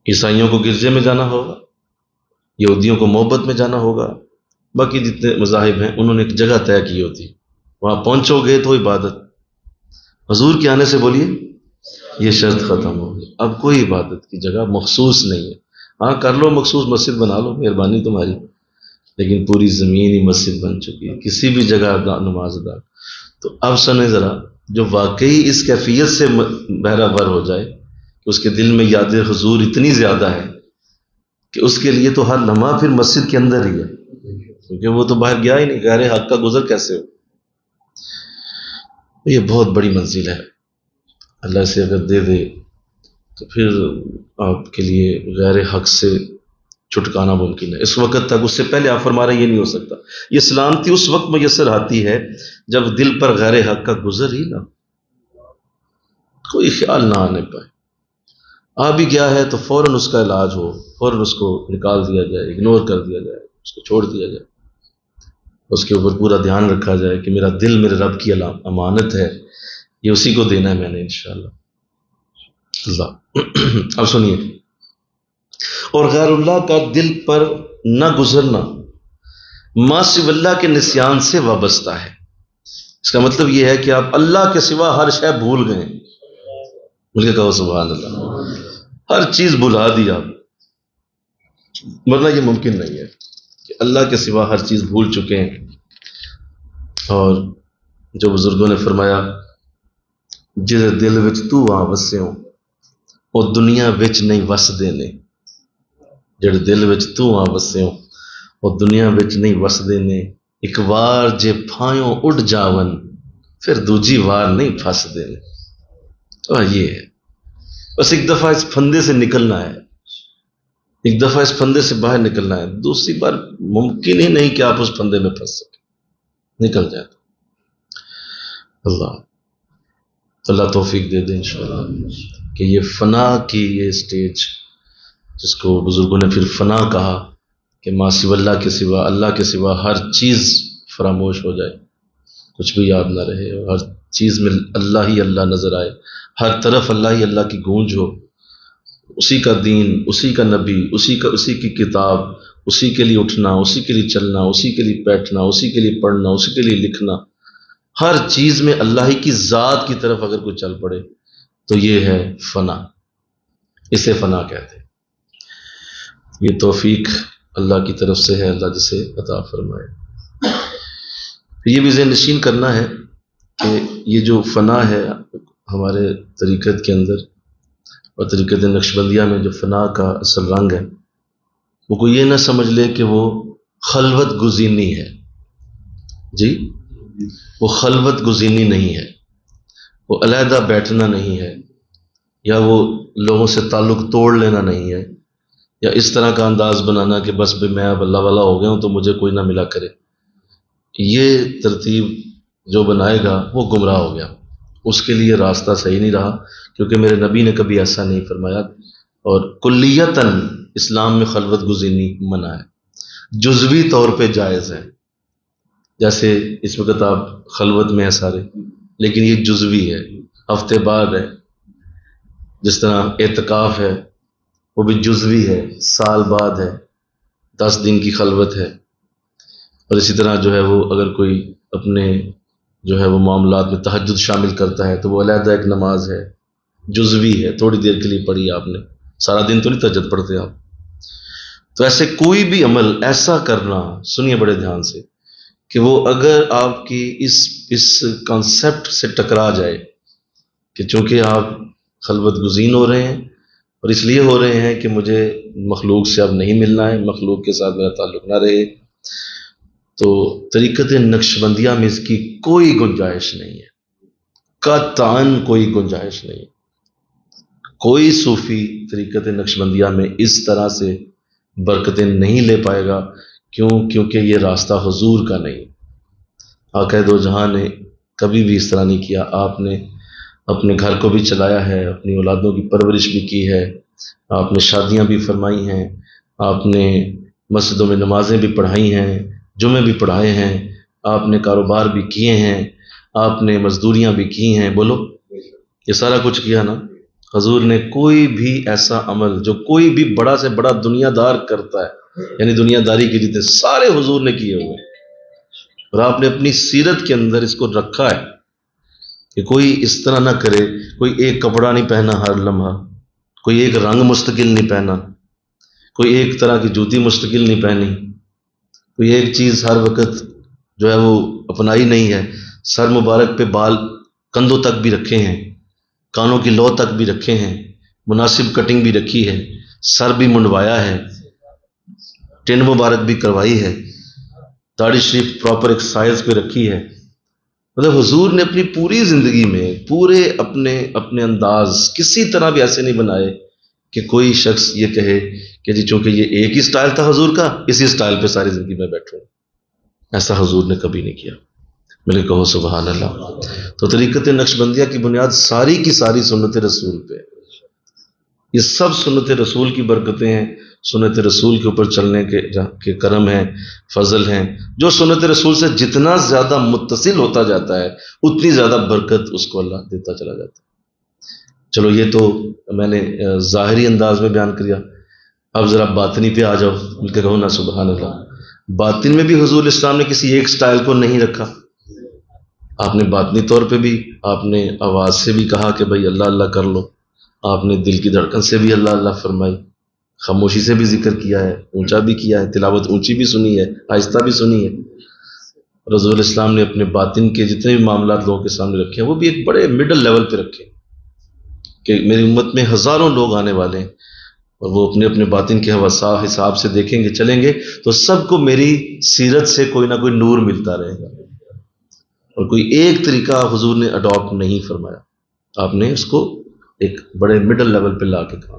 عیسائیوں کو گرجے میں جانا ہوگا، یہودیوں کو محبت میں جانا ہوگا، باقی جتنے مذاہب ہیں انہوں نے ایک جگہ طے کی ہوتی، وہاں پہنچو گے تو عبادت۔ حضور کے آنے سے بولیے یہ شرط ختم ہو گئی، اب کوئی عبادت کی جگہ مخصوص نہیں ہے۔ ہاں کر لو مخصوص مسجد بنا لو، مہربانی تمہاری، لیکن پوری زمین ہی مسجد بن چکی ہے، کسی بھی جگہ نماز ادا۔ تو اب سنیں ذرا، جو واقعی اس کیفیت سے بہرہ ور ہو جائے کہ اس کے دل میں یاد حضور اتنی زیادہ ہے کہ اس کے لیے تو ہر لمحہ پھر مسجد کے اندر ہی ہے، کیونکہ وہ تو باہر گیا ہی نہیں، غیر حق کا گزر کیسے ہو؟ یہ بہت بڑی منزل ہے، اللہ سے اگر دے دے تو پھر آپ کے لیے غیر حق سے چھٹکانا ممکن ہے۔ اس وقت تک، اس سے پہلے آپ فرما رہے ہیں یہ نہیں ہو سکتا۔ یہ سلامتی اس وقت میسر آتی ہے جب دل پر غیر حق کا گزر ہی نہ، کوئی خیال نہ آنے پائے۔ آ بھی گیا ہے تو فوراً اس کا علاج ہو، فوراً اس کو نکال دیا جائے، اگنور کر دیا جائے، اس کو چھوڑ دیا جائے، اس کے اوپر پورا دھیان رکھا جائے کہ میرا دل میرے رب کی امانت ہے، یہ اسی کو دینا ہے میں نے انشاءاللہ۔ اللہ اب سنیے، اور غیر اللہ کا دل پر نہ گزرنا ما سوی اللہ کے نسیان سے وابستہ ہے۔ اس کا مطلب یہ ہے کہ آپ اللہ کے سوا ہر شے بھول گئے، مل کے کہو سبحان اللہ، ہر چیز بھلا دی آپ، ورنہ یہ ممکن نہیں ہے کہ اللہ کے سوا ہر چیز بھول چکے ہیں۔ اور جو بزرگوں نے فرمایا جس دل وچ تو وہاں وسیوں وہ دنیا وچ نہیں وس دینے، جڑ دل وچ تو وہاں وسیوں وہ دنیا وچ نہیں وس دینے، ایک وار جے پھایوں اڑ جاون پھر دوجی وار نہیں پھنس دینے۔ اور یہ ہے بس ایک دفعہ اس پھندے سے نکلنا ہے، ایک دفعہ اس پھندے سے باہر نکلنا ہے، دوسری بار ممکن ہی نہیں کہ آپ اس پھندے میں پھنس سکیں، نکل جائے تو۔ اللہ توفیق دے دے انشاءاللہ کہ یہ فنا کی یہ سٹیج جس کو بزرگوں نے پھر فنا کہا کہ ما سوی اللہ کے سوا، اللہ کے سوا ہر چیز فراموش ہو جائے، کچھ بھی یاد نہ رہے، اور ہر چیز میں اللہ ہی اللہ نظر آئے، ہر طرف اللہ ہی اللہ کی گونج ہو، اسی کا دین، اسی کا نبی، اسی کی کتاب، اسی کے لیے اٹھنا، اسی کے لیے چلنا، اسی کے لیے بیٹھنا، اسی کے لیے پڑھنا، اسی کے لیے لکھنا، ہر چیز میں اللہ ہی کی ذات کی طرف اگر کوئی چل پڑے تو یہ ہے فنا۔ اسے فنا کہتے ہیں۔ یہ توفیق اللہ کی طرف سے ہے، اللہ جسے عطا فرمائے۔ یہ بھی ذہن نشین کرنا ہے کہ یہ جو فنا ہے ہمارے طریقت کے اندر اور طریقت نقشبندیہ میں، جو فنا کا اصل رنگ ہے، وہ کوئی یہ نہ سمجھ لے کہ وہ خلوت گزینی ہے۔ جی، وہ خلوت گزینی نہیں ہے، وہ علیحدہ بیٹھنا نہیں ہے، یا وہ لوگوں سے تعلق توڑ لینا نہیں ہے، یا اس طرح کا انداز بنانا کہ بس بھی میں اب اللہ والا ہو گیا ہوں تو مجھے کوئی نہ ملا کرے۔ یہ ترتیب جو بنائے گا وہ گمراہ ہو گیا، اس کے لیے راستہ صحیح نہیں رہا، کیونکہ میرے نبی نے کبھی ایسا نہیں فرمایا۔ اور کلیتاً اسلام میں خلوت گزینی منع ہے، جزوی طور پہ جائز ہے۔ جیسے اس وقت آپ خلوت میں ہیں سارے، لیکن یہ جزوی ہے، ہفتے بعد ہے۔ جس طرح اعتکاف ہے وہ بھی جزوی ہے، سال بعد ہے، 10 دن کی خلوت ہے۔ اور اسی طرح جو ہے وہ اگر کوئی اپنے جو ہے وہ معاملات میں تہجد شامل کرتا ہے تو وہ علیحدہ ایک نماز ہے، جزوی ہے، تھوڑی دیر کے لیے پڑھی آپ نے، سارا دن تو نہیں تہجد پڑھتے آپ۔ تو ایسے کوئی بھی عمل ایسا کرنا، سنیے بڑے دھیان سے، کہ وہ اگر آپ کی اس کانسیپٹ سے ٹکرا جائے کہ چونکہ آپ خلوت گزین ہو رہے ہیں اور اس لیے ہو رہے ہیں کہ مجھے مخلوق سے اب نہیں ملنا ہے، مخلوق کے ساتھ میرا تعلق نہ رہے، تو طریقت نقشبندیہ میں اس کی کوئی گنجائش نہیں ہے، قطعاً کوئی گنجائش نہیں۔ کوئی صوفی طریقت نقشبندیہ میں اس طرح سے برکتیں نہیں لے پائے گا، کیونکہ یہ راستہ حضور کا نہیں۔ آقا دو جہاں نے کبھی بھی اس طرح نہیں کیا۔ آپ نے اپنے گھر کو بھی چلایا ہے، اپنی اولادوں کی پرورش بھی کی ہے، آپ نے شادیاں بھی فرمائی ہیں، آپ نے مسجدوں میں نمازیں بھی پڑھائی ہیں، جمعے بھی پڑھائے ہیں، آپ نے کاروبار بھی کیے ہیں، آپ نے مزدوریاں بھی کی ہیں، بولو یہ سارا کچھ کیا نا۔ حضور نے کوئی بھی ایسا عمل جو کوئی بھی بڑا سے بڑا دنیا دار کرتا ہے، یعنی دنیا داری کے جتنے سارے حضور نے کیے ہوئے، اور آپ نے اپنی سیرت کے اندر اس کو رکھا ہے کہ کوئی اس طرح نہ کرے، کوئی ایک کپڑا نہیں پہنا ہر لمحہ، کوئی ایک رنگ مستقل نہیں پہنا، کوئی ایک طرح کی جوتی مستقل نہیں پہنی، کوئی ایک چیز ہر وقت جو ہے وہ اپنائی نہیں ہے۔ سر مبارک پہ بال کندھوں تک بھی رکھے ہیں، کانوں کی لو تک بھی رکھے ہیں، مناسب کٹنگ بھی رکھی ہے، سر بھی منڈوایا ہے، ٹین مبارک بھی کروائی ہے، داڑھی شریف پراپر ایک سائز پہ رکھی ہے۔ مطلب حضور نے اپنی پوری زندگی میں پورے اپنے انداز کسی طرح بھی ایسے نہیں بنائے کہ کوئی شخص یہ کہے کہ جی چونکہ یہ ایک ہی سٹائل تھا حضور کا، اسی سٹائل پہ ساری زندگی میں بیٹھوں۔ ایسا حضور نے کبھی نہیں کیا۔ ملے کہو سبحان اللہ۔ تو طریقت نقشبندیہ کی بنیاد ساری کی ساری سنت رسول پہ، یہ سب سنت رسول کی برکتیں ہیں، سنت رسول کے اوپر چلنے کے کرم ہیں، فضل ہیں۔ جو سنت رسول سے جتنا زیادہ متصل ہوتا جاتا ہے اتنی زیادہ برکت اس کو اللہ دیتا چلا جاتا ہے۔ چلو یہ تو میں نے ظاہری انداز میں بیان کیا، اب ذرا باطنی پہ آ جاؤ، مل کے کہو نا سبحان اللہ۔ باطن میں بھی حضور اسلام نے کسی ایک سٹائل کو نہیں رکھا۔ آپ نے باطنی طور پہ بھی آپ نے آواز سے بھی کہا کہ بھائی اللہ اللہ کر لو، آپ نے دل کی دھڑکن سے بھی اللہ اللہ فرمائی، خاموشی سے بھی ذکر کیا ہے، اونچا بھی کیا ہے، تلاوت اونچی بھی سنی ہے، آہستہ بھی سنی ہے۔ رسول اسلام نے اپنے باطن کے جتنے بھی معاملات لوگوں کے سامنے رکھے ہیں وہ بھی ایک بڑے مڈل لیول پہ رکھے کہ میری امت میں ہزاروں لوگ آنے والے ہیں، اور وہ اپنے اپنے باطن کے حساب سے دیکھیں گے، چلیں گے تو سب کو میری سیرت سے کوئی نہ کوئی نور ملتا رہے گا، اور کوئی ایک طریقہ حضور نے اڈاپٹ نہیں فرمایا، آپ نے اس کو ایک بڑے مڈل لیول پہ لا کے کہا۔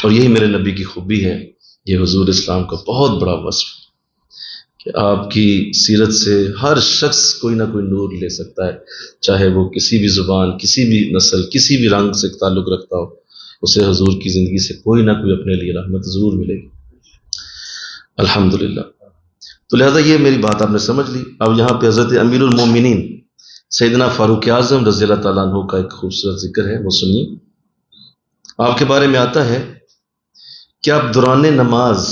اور یہی میرے نبی کی خوبی ہے، یہ حضور اسلام کا بہت بڑا وصف کہ آپ کی سیرت سے ہر شخص کوئی نہ کوئی نور لے سکتا ہے، چاہے وہ کسی بھی زبان، کسی بھی نسل، کسی بھی رنگ سے تعلق رکھتا ہو، اسے حضور کی زندگی سے کوئی نہ کوئی اپنے لیے رحمت ضرور ملے گی الحمدللہ۔ تو لہذا یہ میری بات آپ نے سمجھ لی۔ اب یہاں پہ حضرت امیر المومنین سیدنا فاروق اعظم رضی اللہ تعالیٰ عنہ کا ایک خوبصورت ذکر ہے، وہ سنیے۔ آپ کے بارے میں آتا ہے کہ آپ دوران نماز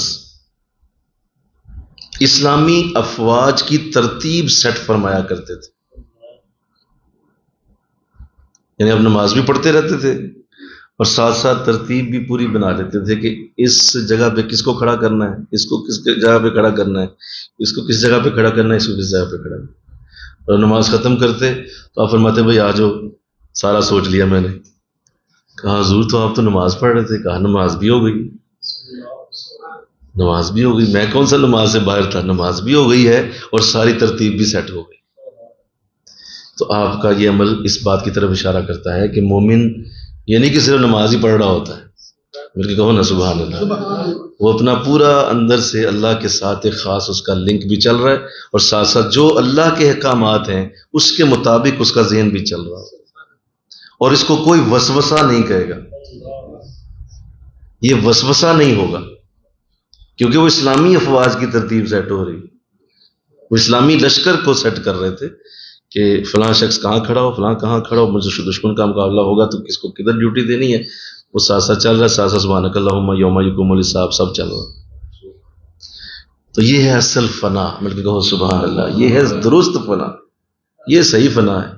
اسلامی افواج کی ترتیب سیٹ فرمایا کرتے تھے، یعنی آپ نماز بھی پڑھتے رہتے تھے اور ساتھ ساتھ ترتیب بھی پوری بنا لیتے تھے کہ اس جگہ پہ کس کو کھڑا کرنا ہے، اس کو کس جگہ پہ کھڑا کرنا ہے، اس کو کس جگہ پہ کھڑا کرنا ہے، اس کو کس جگہ پہ کھڑا کرنا ہے۔ اور نماز ختم کرتے تو آپ فرماتے بھائی آ جاؤ، سارا سوچ لیا میں نے۔ کہا حضور تو آپ تو نماز پڑھ رہے تھے۔ کہا نماز بھی ہو گئی، نماز بھی ہو گئی، میں کون سا نماز سے باہر تھا، نماز بھی ہو گئی ہے اور ساری ترتیب بھی سیٹ ہو گئی۔ تو آپ کا یہ عمل اس بات کی طرف اشارہ کرتا ہے کہ مومن یہ نہیں کہ صرف نماز ہی پڑھ رہا ہوتا ہے، بلکہ کہو نا سبحان اللہ، وہ اپنا پورا اندر سے اللہ کے ساتھ ایک خاص اس کا لنک بھی چل رہا ہے، اور ساتھ ساتھ جو اللہ کے احکامات ہیں اس کے مطابق اس کا ذہن بھی چل رہا ہے، اور اس کو کوئی وسوسہ نہیں کہے گا، یہ وسوسہ نہیں ہوگا، کیونکہ وہ اسلامی افواج کی ترتیب سیٹ ہو رہی، وہ اسلامی لشکر کو سیٹ کر رہے تھے کہ فلاں شخص کہاں کھڑا ہو، فلاں کہاں کھڑا ہو، مجھ سے دشمن کا مقابلہ ہوگا تو کس کو کدھر ڈیوٹی دینی ہے، وہ ساتھ ساتھ چل رہا ہے، ساتھ ساتھ سبحانک اللہم یوم یقوم الحساب سب چل رہا ہے۔ تو یہ ہے اصل فنا، بلکہ کہو سبحان اللہ، یہ ہے درست فنا، یہ صحیح فنا ہے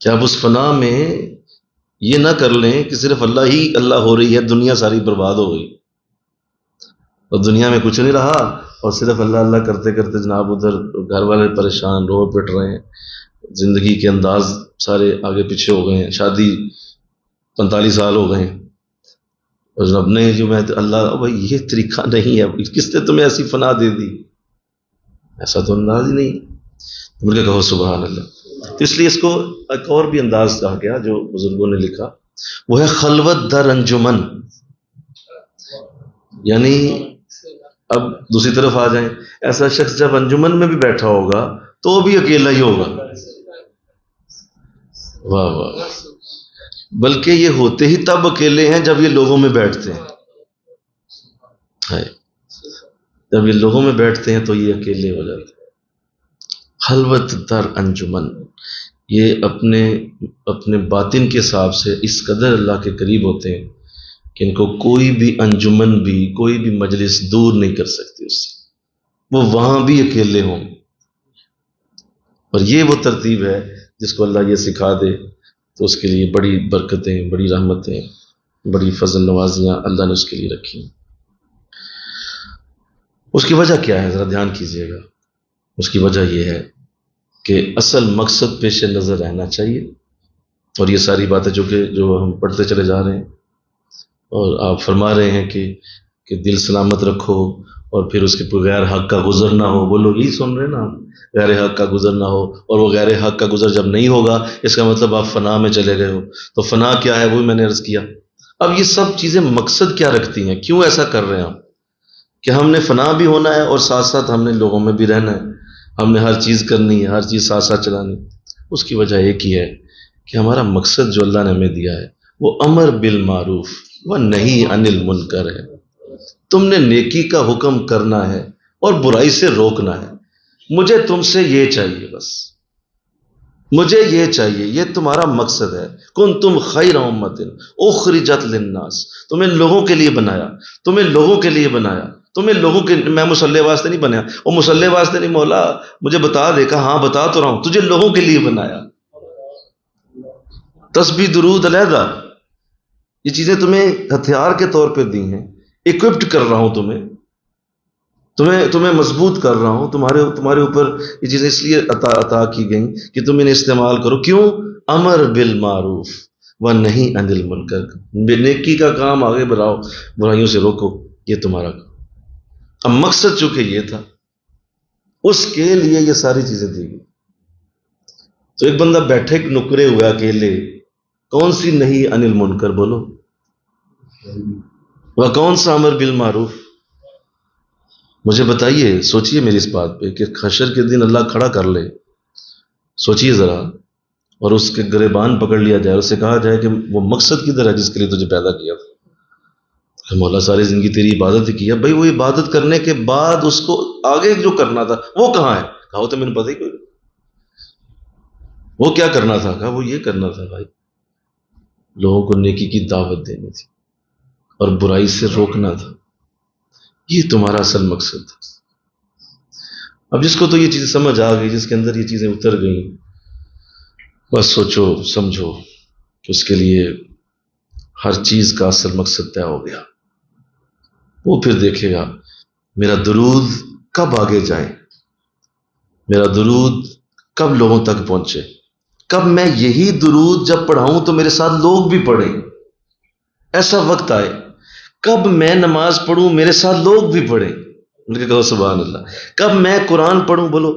کہ آپ اس فنا میں یہ نہ کر لیں کہ صرف اللہ ہی اللہ ہو رہی ہے، دنیا ساری برباد ہو گئی اور دنیا میں کچھ نہیں رہا، اور صرف اللہ اللہ کرتے کرتے جناب ادھر گھر والے پریشان رو پٹ رہے ہیں، زندگی کے انداز سارے آگے پیچھے ہو گئے ہیں، شادی 45 سال ہو گئے ہیں، اور رب نے جو میں اللہ بھائی یہ طریقہ نہیں ہے، کس نے تمہیں ایسی فنا دے دی، ایسا تو انداز ہی نہیں، تم کیا کہو سبحان اللہ۔ تو اس لیے اس کو ایک اور بھی انداز کہا گیا جو بزرگوں نے لکھا، وہ ہے خلوت در انجمن، یعنی اب دوسری طرف آ جائیں، ایسا شخص جب انجمن میں بھی بیٹھا ہوگا تو بھی اکیلا ہی ہوگا، واہ واہ، بلکہ یہ ہوتے ہی تب اکیلے ہیں جب یہ لوگوں میں بیٹھتے ہیں، جب یہ لوگوں میں بیٹھتے ہیں تو یہ اکیلے ہو جاتے ہیں۔ خلوت در انجمن، یہ اپنے باطن کے حساب سے اس قدر اللہ کے قریب ہوتے ہیں کہ ان کو کوئی بھی انجمن بھی، کوئی بھی مجلس دور نہیں کر سکتی اس سے، وہ وہاں بھی اکیلے ہوں۔ اور یہ وہ ترتیب ہے جس کو اللہ یہ سکھا دے تو اس کے لیے بڑی برکتیں، بڑی رحمتیں، بڑی فضل نوازیاں اللہ نے اس کے لیے رکھی ہیں۔ اس کی وجہ کیا ہے، ذرا دھیان کیجیے گا۔ اس کی وجہ یہ ہے کہ اصل مقصد پیش نظر رہنا چاہیے، اور یہ ساری باتیں جو ہم پڑھتے چلے جا رہے ہیں، اور آپ فرما رہے ہیں کہ دل سلامت رکھو، اور پھر اس کے غیر حق کا گزر نہ ہو، وہ لوگ یہی سن رہے ہیں نا، غیر حق کا گزر نہ ہو، اور وہ غیر حق کا گزر جب نہیں ہوگا اس کا مطلب آپ فنا میں چلے گئے ہو۔ تو فنا کیا ہے وہ میں نے عرض کیا۔ اب یہ سب چیزیں مقصد کیا رکھتی ہیں، کیوں ایسا کر رہے ہیں ہم، کہ ہم نے فنا بھی ہونا ہے اور ساتھ ساتھ ہم نے لوگوں میں بھی رہنا ہے، ہم نے ہر چیز کرنی ہے، ہر چیز ساتھ ساتھ چلانی۔ اس کی وجہ ایک ہی ہے کہ ہمارا مقصد جو اللہ نے ہمیں دیا ہے وہ امر بالمعروف و نہی عن المنکر ہے۔ تم نے نیکی کا حکم کرنا ہے اور برائی سے روکنا ہے، مجھے تم سے یہ چاہیے، بس مجھے یہ چاہیے، یہ تمہارا مقصد ہے۔ کنتم خیر امۃ اخرجت للناس، تمہیں لوگوں کے لیے بنایا، تمہیں لوگوں کے لیے بنایا، تمہیں لوگوں کے، میں مسلح واسطے نہیں بنایا، وہ مسلح واسطے نہیں، مولا مجھے بتا دے، کہا ہاں بتا تو رہا ہوں، تجھے لوگوں کے لیے بنایا۔ تسبیح درود علیحدہ، یہ چیزیں تمہیں ہتھیار کے طور پہ دی ہیں، اکوپڈ کر رہا ہوں تمہیں مضبوط کر رہا ہوں، تمہارے اوپر یہ چیزیں اس لیے عطا کی گئیں کہ تم انہیں استعمال کرو۔ کیوں؟ امر بالمعروف و نہی عن المنکر، نیکی کا کام آگے بڑھاؤ، برائیوں سے روکو، یہ تمہارا کام۔ اب مقصد چونکہ یہ تھا، اس کے لیے یہ ساری چیزیں دی گئی۔ تو ایک بندہ بیٹھے نکرے ہوئے اکیلے، کون سی نہی عن المنکر بولو، وہ کون سا امر بالمعروف؟ مجھے بتائیے، سوچئے میری اس بات پہ کہ حشر کے دن اللہ کھڑا کر لے، سوچئے ذرا، اور اس کے گریبان پکڑ لیا جائے، اس سے کہا جائے کہ وہ مقصد کدھر ہے جس کے لیے تجھے پیدا کیا تھا؟ مولا ساری زندگی تیری عبادت ہی کیا، بھائی وہ عبادت کرنے کے بعد اس کو آگے جو کرنا تھا وہ کہاں ہے؟ کہا وہ تو میں نے پتہ ہی کوئی، وہ کیا کرنا تھا؟ کہا وہ یہ کرنا تھا بھائی، لوگوں کو نیکی کی دعوت دینی تھی اور برائی سے روکنا تھا، یہ تمہارا اصل مقصد تھا۔ اب جس کو تو یہ چیز سمجھ آ گئی، جس کے اندر یہ چیزیں اتر گئیں، بس سوچو سمجھو کہ اس کے لیے ہر چیز کا اصل مقصد طے ہو گیا. وہ پھر دیکھے گا میرا درود کب آگے جائے، میرا درود کب لوگوں تک پہنچے، کب میں یہی درود جب پڑھاؤں تو میرے ساتھ لوگ بھی پڑھیں. ایسا وقت آئے کب میں نماز پڑھوں میرے ساتھ لوگ بھی پڑھیں. ان کے کہو سبحان اللہ. کب میں قرآن پڑھوں، بولو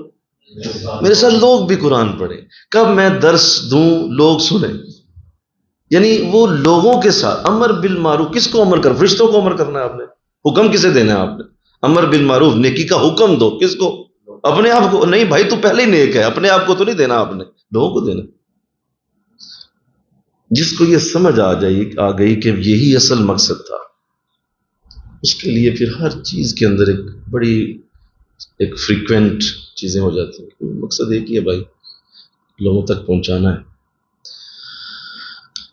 میرے ساتھ لوگ بھی قرآن پڑھیں. کب میں درس دوں لوگ سنیں. یعنی وہ لوگوں کے ساتھ امر بالمعروف. کس کو امر کر؟ فرشتوں کو امر کرنا ہے آپ نے. حکم کسے دینا ہے آپ نے؟ امر بالمعروف، نیکی کا حکم دو. کس کو؟ اپنے آپ کو نہیں بھائی، تو پہلے ہی نیک ہے، اپنے آپ کو تو نہیں دینا، آپ نے لوگوں کو دینا. جس کو یہ سمجھ آ گئی کہ یہی اصل مقصد تھا، اس کے لیے پھر ہر چیز کے اندر ایک بڑی ایک فریکوینٹ چیزیں ہو جاتی ہیں. مقصد ایک ہی ہے بھائی، لوگوں تک پہنچانا ہے.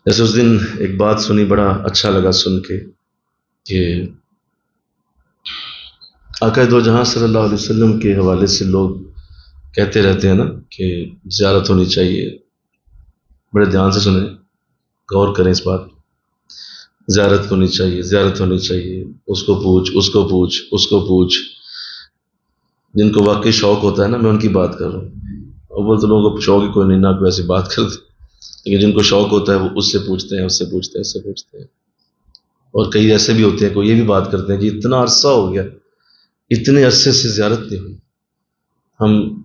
جیسے اس دن ایک بات سنی، بڑا اچھا لگا سن کے کہ آقا دو جہاں صلی اللہ علیہ وسلم کے حوالے سے لوگ کہتے رہتے ہیں نا کہ زیارت ہونی چاہیے. بڑے دھیان سے سنیں، غور کریں اس بات. زیارت ہونی چاہیے، زیارت ہونی چاہیے. اس کو پوچھ، اس کو پوچھ، اس کو پوچھ. جن کو واقعی شوق ہوتا ہے نا، میں ان کی بات کر رہا ہوں. اور بولتے لوگوں کو شوق ہی کوئی نہیں، نہ کوئی ایسی بات کرتے. لیکن جن کو شوق ہوتا ہے وہ اس سے پوچھتے ہیں، اس سے پوچھتے ہیں، اس سے پوچھتے ہیں. اور کئی ایسے بھی ہوتے ہیں کوئی یہ بھی بات کرتے ہیں کہ اتنا عرصہ ہو گیا، اتنے عرصے سے زیارت نہیں ہوئی، ہم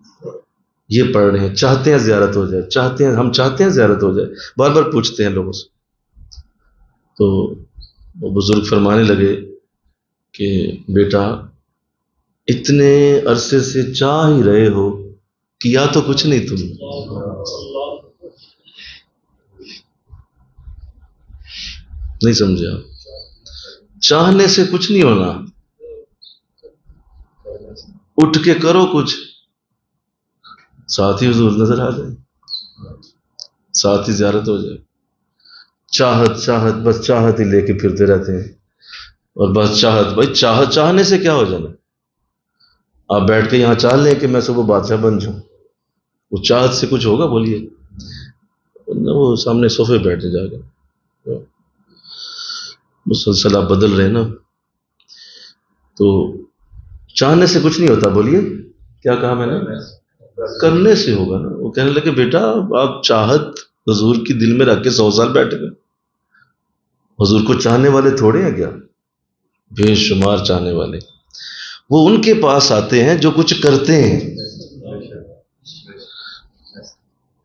یہ پڑھ رہے ہیں، چاہتے ہیں زیارت ہو جائے، چاہتے ہیں، ہم چاہتے ہیں زیارت ہو جائے. بار بار پوچھتے ہیں لوگوں سے. تو وہ بزرگ فرمانے لگے کہ بیٹا اتنے عرصے سے چاہ ہی رہے ہو، کیا تو کچھ نہیں تم نے. نہیں سمجھے آپ؟ چاہنے سے کچھ نہیں ہونا، اٹھ کے کرو کچھ. ساتھ ہی حضور نظر آ جائے، ساتھ ہی زیارت ہو جائے. چاہت چاہت بس چاہت ہی لے کے پھرتے رہتے ہیں. اور بس چاہت، بھائی چاہنے سے کیا ہو جانا؟ آپ بیٹھ کے یہاں چاہ لیں کہ میں صبح بادشاہ بن جاؤں، وہ چاہت سے کچھ ہوگا؟ بولیے. وہ سامنے صوفے بیٹھے جا کے مسلسل آپ بدل رہے نا. تو چاہنے سے کچھ نہیں ہوتا. بولیے کیا کہا میں نے؟ کرنے سے ہوگا نا. وہ کہنے لگے بیٹا آپ چاہت حضور کی دل میں رکھ کے 100 سال بیٹھے گئے. حضور کو چاہنے والے تھوڑے ہیں کیا؟ بے شمار چاہنے والے. وہ ان کے پاس آتے ہیں جو کچھ کرتے ہیں،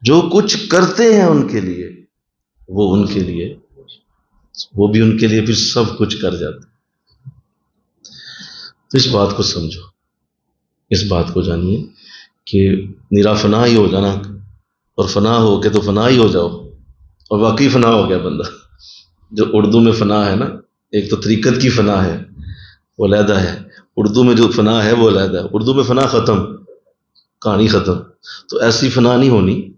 جو کچھ کرتے ہیں ان کے لیے، وہ ان کے لیے، وہ بھی ان کے لیے پھر سب کچھ کر جاتے. تو اس بات کو سمجھو، اس بات کو جانیے کہ نیرا فنا ہی ہو جانا، اور فنا ہو کے تو فنا ہی ہو جاؤ. اور واقعی فنا ہو گیا بندہ. جو اردو میں فنا ہے نا، ایک تو طریقت کی فنا ہے وہ علیحدہ ہے، اردو میں جو فنا ہے وہ علیحدہ ہے. اردو میں فنا ختم، کہانی ختم. تو ایسی فنا نہیں ہونی،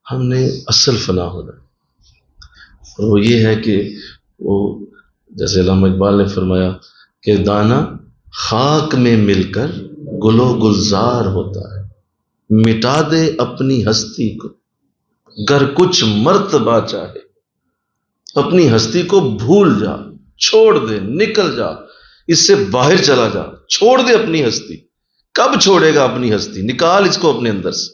ہم نے اصل فنا ہونا. اور وہ یہ ہے کہ وہ جیسے علامہ اقبال نے فرمایا کہ دانا خاک میں مل کر گل و گلزار ہوتا ہے، مٹا دے اپنی ہستی کو گر کچھ مرتبہ چاہے. اپنی ہستی کو بھول جا، چھوڑ دے، نکل جا، اس سے باہر چلا جا، چھوڑ دے اپنی ہستی. کب چھوڑے گا اپنی ہستی؟ نکال اس کو اپنے اندر سے.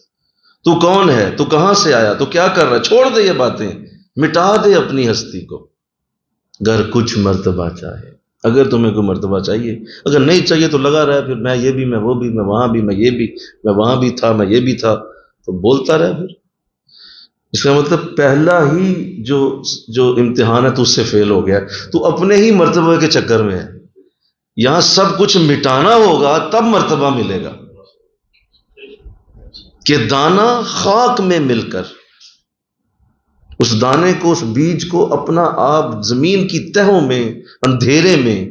تو کون ہے؟ تو کہاں سے آیا؟ تو کیا کر رہا ہے؟ چھوڑ دے یہ باتیں، مٹا دے اپنی ہستی کو گر کچھ مرتبہ چاہے. اگر تمہیں کوئی مرتبہ چاہیے، اگر نہیں چاہیے تو لگا رہا ہے پھر میں یہ بھی، میں وہ بھی، میں وہاں بھی، میں یہ بھی، میں وہاں بھی تھا، میں یہ بھی تھا، تو بولتا رہے. پھر اس کا مطلب پہلا ہی جو امتحان ہے تو اس سے فیل ہو گیا. تو اپنے ہی مرتبہ کے چکر میں ہے. یہاں سب کچھ مٹانا ہوگا تب مرتبہ ملے گا. کہ دانا خاک میں مل کر، اس دانے کو، اس بیج کو اپنا آپ زمین کی تہوں میں، اندھیرے میں،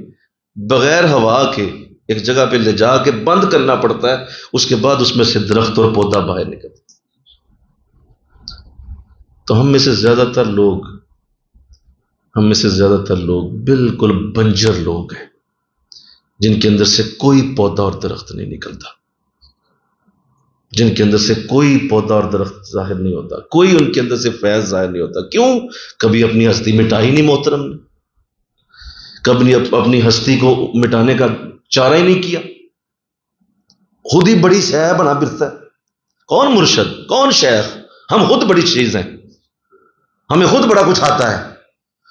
بغیر ہوا کے ایک جگہ پہ لے جا کے بند کرنا پڑتا ہے. اس کے بعد اس میں سے درخت اور پودا باہر نکلتا. تو ہم میں سے زیادہ تر لوگ بالکل بنجر لوگ ہیں، جن کے اندر سے کوئی پودا اور درخت نہیں نکلتا. جن کے اندر سے کوئی پودا اور درخت ظاہر نہیں ہوتا، کوئی ان کے اندر سے فیض ظاہر نہیں ہوتا. کیوں؟ کبھی اپنی ہستی مٹائی نہیں محترم نے، کبھی اپنی ہستی کو مٹانے کا چارہ ہی نہیں کیا، خود ہی بڑی شے بنا پھرتا ہے. کون مرشد، کون شیخ؟ ہم خود بڑی چیز ہیں، ہمیں خود بڑا کچھ آتا ہے.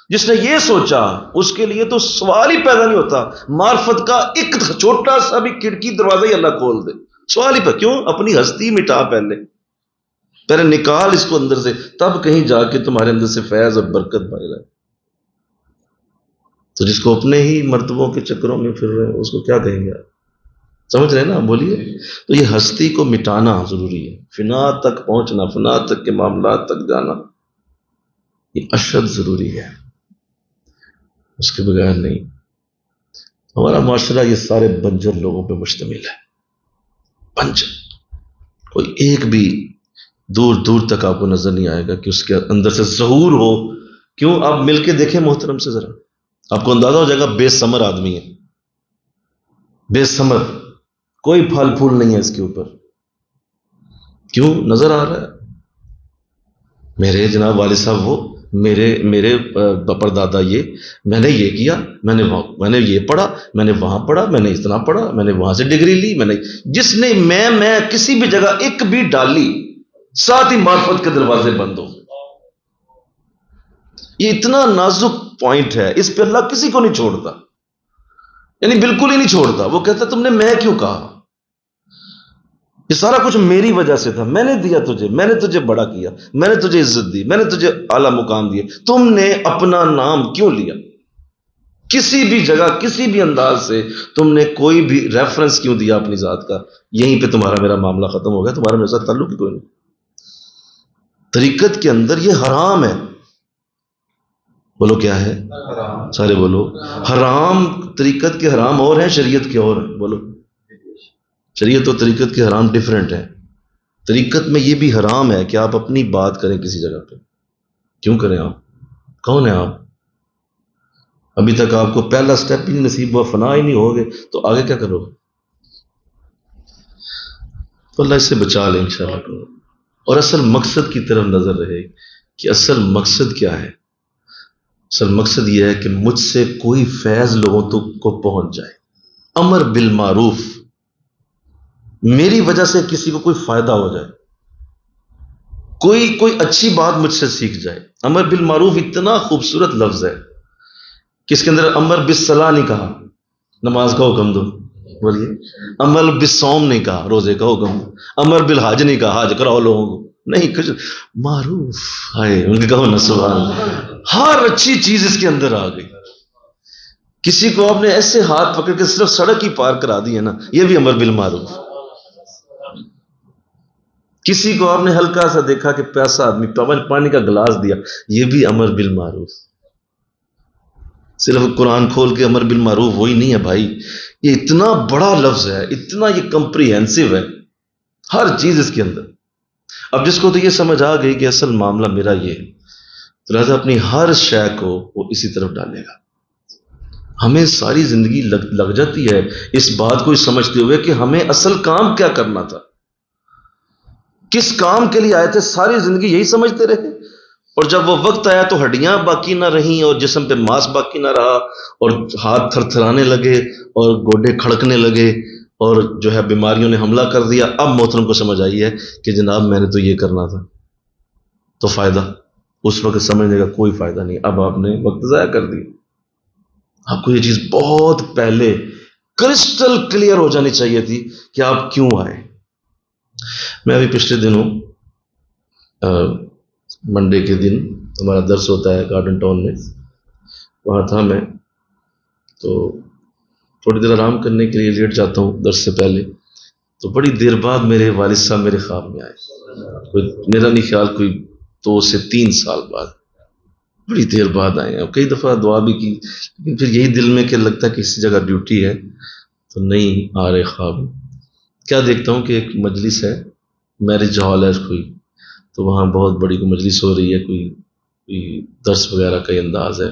جس نے یہ سوچا اس کے لیے تو سوال ہی پیدا نہیں ہوتا. معرفت کا ایک چھوٹا سا بھی کھڑکی دروازہ ہی اللہ کھول دے، سوال ہی پہ. کیوں؟ اپنی ہستی مٹا، پہلے نکال اس کو اندر سے، تب کہیں جا کے تمہارے اندر سے فیض اور برکت باہر آئے. تو جس کو اپنے ہی مرتبوں کے چکروں میں پھر رہے ہیں اس کو کیا کہیں گے آپ؟ سمجھ رہے ہیں نا؟ بولیے. تو یہ ہستی کو مٹانا ضروری ہے، فنا تک پہنچنا، فنا تک کے معاملات تک جانا، یہ اشد ضروری ہے، اس کے بغیر نہیں. ہمارا معاشرہ یہ سارے بنجر لوگوں پہ مشتمل ہے، بنجر. کوئی ایک بھی دور دور تک آپ کو نظر نہیں آئے گا کہ اس کے اندر سے ظہور ہو. کیوں؟ آپ مل کے دیکھیں محترم سے ذرا، آپ کو اندازہ ہو جائے گا بے ثمر آدمی ہے، بے ثمر، کوئی پھل پھول نہیں ہے اس کے اوپر. کیوں؟ نظر آ رہا ہے. میرے جناب والد صاحب وہ میرے پردادا یہ، میں نے یہ کیا، میں نے یہ پڑھا، میں نے وہاں پڑھا، میں نے اتنا پڑھا، میں نے وہاں سے ڈگری لی، میں نے جس نے میں کسی بھی جگہ ایک بھی ڈالی، ساتھ ہی معرفت کے دروازے بند ہو. یہ اتنا نازک پوائنٹ ہے، اس پہ اللہ کسی کو نہیں چھوڑتا، یعنی بالکل ہی نہیں چھوڑتا. وہ کہتا تم نے میں کیوں کہا؟ یہ سارا کچھ میری وجہ سے تھا، میں نے دیا تجھے، میں نے تجھے بڑا کیا، میں نے تجھے عزت دی، میں نے تجھے اعلیٰ مقام دیا. تم نے اپنا نام کیوں لیا؟ کسی بھی جگہ کسی بھی انداز سے تم نے کوئی بھی ریفرنس کیوں دیا اپنی ذات کا؟ یہیں پہ تمہارا میرا معاملہ ختم ہو گیا، تمہارا میرے ساتھ تعلق ہی کوئی نہیں. طریقت کے اندر یہ حرام ہے. بولو کیا ہے؟ سارے بولو حرام. طریقت کے حرام اور ہیں، شریعت کے اور ہیں. بولو. شریعت و طریقت کے حرام ڈیفرنٹ ہے. طریقت میں یہ بھی حرام ہے کہ آپ اپنی بات کریں کسی جگہ پہ. کیوں کریں؟ آپ کون ہیں؟ آپ ابھی تک آپ کو پہلا سٹیپ ہی نہیں نصیب ہوا، فنا ہی نہیں ہوگے تو آگے کیا کرو گے؟ تو اللہ اس سے بچا لے انشاءاللہ. اور اصل مقصد کی طرف نظر رہے کہ اصل مقصد کیا ہے. اصل مقصد یہ ہے کہ مجھ سے کوئی فیض لوگوں کو پہنچ جائے، امر بالمعروف، میری وجہ سے کسی کو کوئی فائدہ ہو جائے، کوئی اچھی بات مجھ سے سیکھ جائے. امر بالمعروف اتنا خوبصورت لفظ ہے کہ اس کے اندر امر بالصلاح نہیں کہا، نماز کا حکم دو، بولیے. امر بالصوم نہیں کہا، روزے کا حکم دو. امر بالحج نہیں کہا، حج کراؤ لوگوں کو، نہیں. کچھ معروف ہے ان کے کہو نا سبحان اللہ. ہر اچھی چیز اس کے اندر آ گئی. کسی کو آپ نے ایسے ہاتھ پکڑ کے صرف سڑک ہی پار کرا دی ہے نا، یہ بھی امر بالمعروف. کسی کو آپ نے ہلکا سا دیکھا کہ پیاسا آدمی، پانی کا گلاس دیا، یہ بھی امر بالمعروف. صرف قرآن کھول کے امر بالمعروف وہی نہیں ہے بھائی، یہ اتنا بڑا لفظ ہے، اتنا یہ کمپریہنسو ہے، ہر چیز اس کے اندر. اب جس کو تو یہ سمجھ آ گئی کہ اصل معاملہ میرا یہ ہے، تو لہٰذا اپنی ہر شے کو وہ اسی طرف ڈالے گا. ہمیں ساری زندگی لگ جاتی ہے اس بات کو سمجھتے ہوئے کہ ہمیں اصل کام کیا کرنا تھا، کس کام کے لیے آئے تھے. ساری زندگی یہی سمجھتے رہے، اور جب وہ وقت آیا تو ہڈیاں باقی نہ رہیں اور جسم پہ ماس باقی نہ رہا، اور ہاتھ تھر تھرانے لگے اور گوڈے کھڑکنے لگے اور جو ہے بیماریوں نے حملہ کر دیا. اب محترم کو سمجھ آئی ہے کہ جناب میں نے تو یہ کرنا تھا. تو فائدہ اس وقت سمجھنے کا کوئی فائدہ نہیں، اب آپ نے وقت ضائع کر دیا. آپ کو یہ چیز بہت پہلے کرسٹل کلیئر ہو جانی چاہیے تھی کہ آپ کیوں آئے. میں ابھی پچھلے دنوں منڈے کے دن ہمارا درس ہوتا ہے گارڈن ٹاؤن میں، وہاں تھا میں. تو تھوڑی دیر آرام کرنے کے لیے لیٹ جاتا ہوں درس سے پہلے، تو بڑی دیر بعد میرے والد صاحب میرے خواب میں آئے. میرا نہیں خیال کوئی 2 سے 3 سال بعد، بڑی دیر بعد آئے ہیں. کئی دفعہ دعا بھی کی، لیکن پھر یہی دل میں کہ لگتا ہے کہ کسی جگہ ڈیوٹی ہے تو نہیں آ رہے خواب. کیا دیکھتا ہوں کہ ایک مجلس ہے، میرج ہال ہے کوئی، تو وہاں بہت بڑی کوئی مجلس ہو رہی ہے، کوئی درس وغیرہ کا انداز ہے.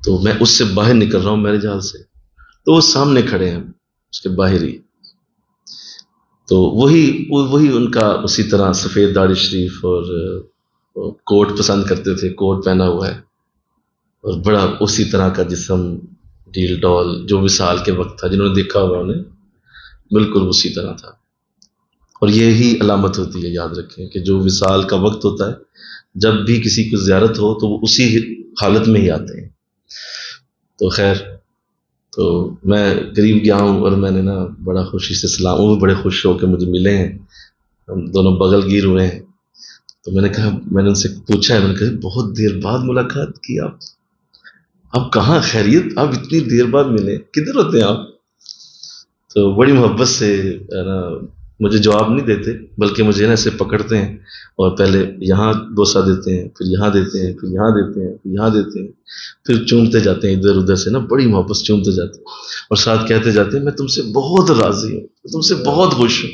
تو میں اس سے باہر نکل رہا ہوں میرج ہال سے، تو وہ سامنے کھڑے ہیں اس کے باہر ہی. تو وہی ان کا اسی طرح سفید داڑھی شریف اور کوٹ پسند کرتے تھے، کوٹ پہنا ہوا ہے، اور بڑا اسی طرح کا جسم، ڈیل ڈول، جو وصال کے وقت تھا، جنہوں نے دیکھا ہوگا انہیں، بالکل اسی طرح تھا۔ اور یہی علامت ہوتی ہے، یاد رکھیں کہ جو وصال کا وقت ہوتا ہے، جب بھی کسی کو زیارت ہو تو وہ اسی حالت میں ہی آتے ہیں۔ تو خیر، تو میں قریب گیا ہوں اور میں نے نا بڑا خوشی سے سلام، وہ بھی بڑے خوش ہو کے مجھے ملے ہیں، ہم دونوں بغل گیر ہوئے ہیں۔ تو میں نے کہا، میں نے ان سے پوچھا ہے، میں نے کہا بہت دیر بعد ملاقات کی آپ کہاں، خیریت؟ آپ اتنی دیر بعد ملے، کدھر ہوتے ہیں آپ؟ تو بڑی محبت سے نا مجھے جواب نہیں دیتے، بلکہ مجھے نا ایسے پکڑتے ہیں اور پہلے یہاں بوسہ دیتے ہیں، پھر یہاں دیتے ہیں، پھر یہاں دیتے ہیں، پھر یہاں دیتے ہیں، پھر چومتے جاتے ہیں ادھر ادھر سے نا، بڑی محبت سے چومتے جاتے ہیں، اور ساتھ کہتے جاتے ہیں میں تم سے بہت راضی ہوں، میں تم سے بہت خوش ہوں،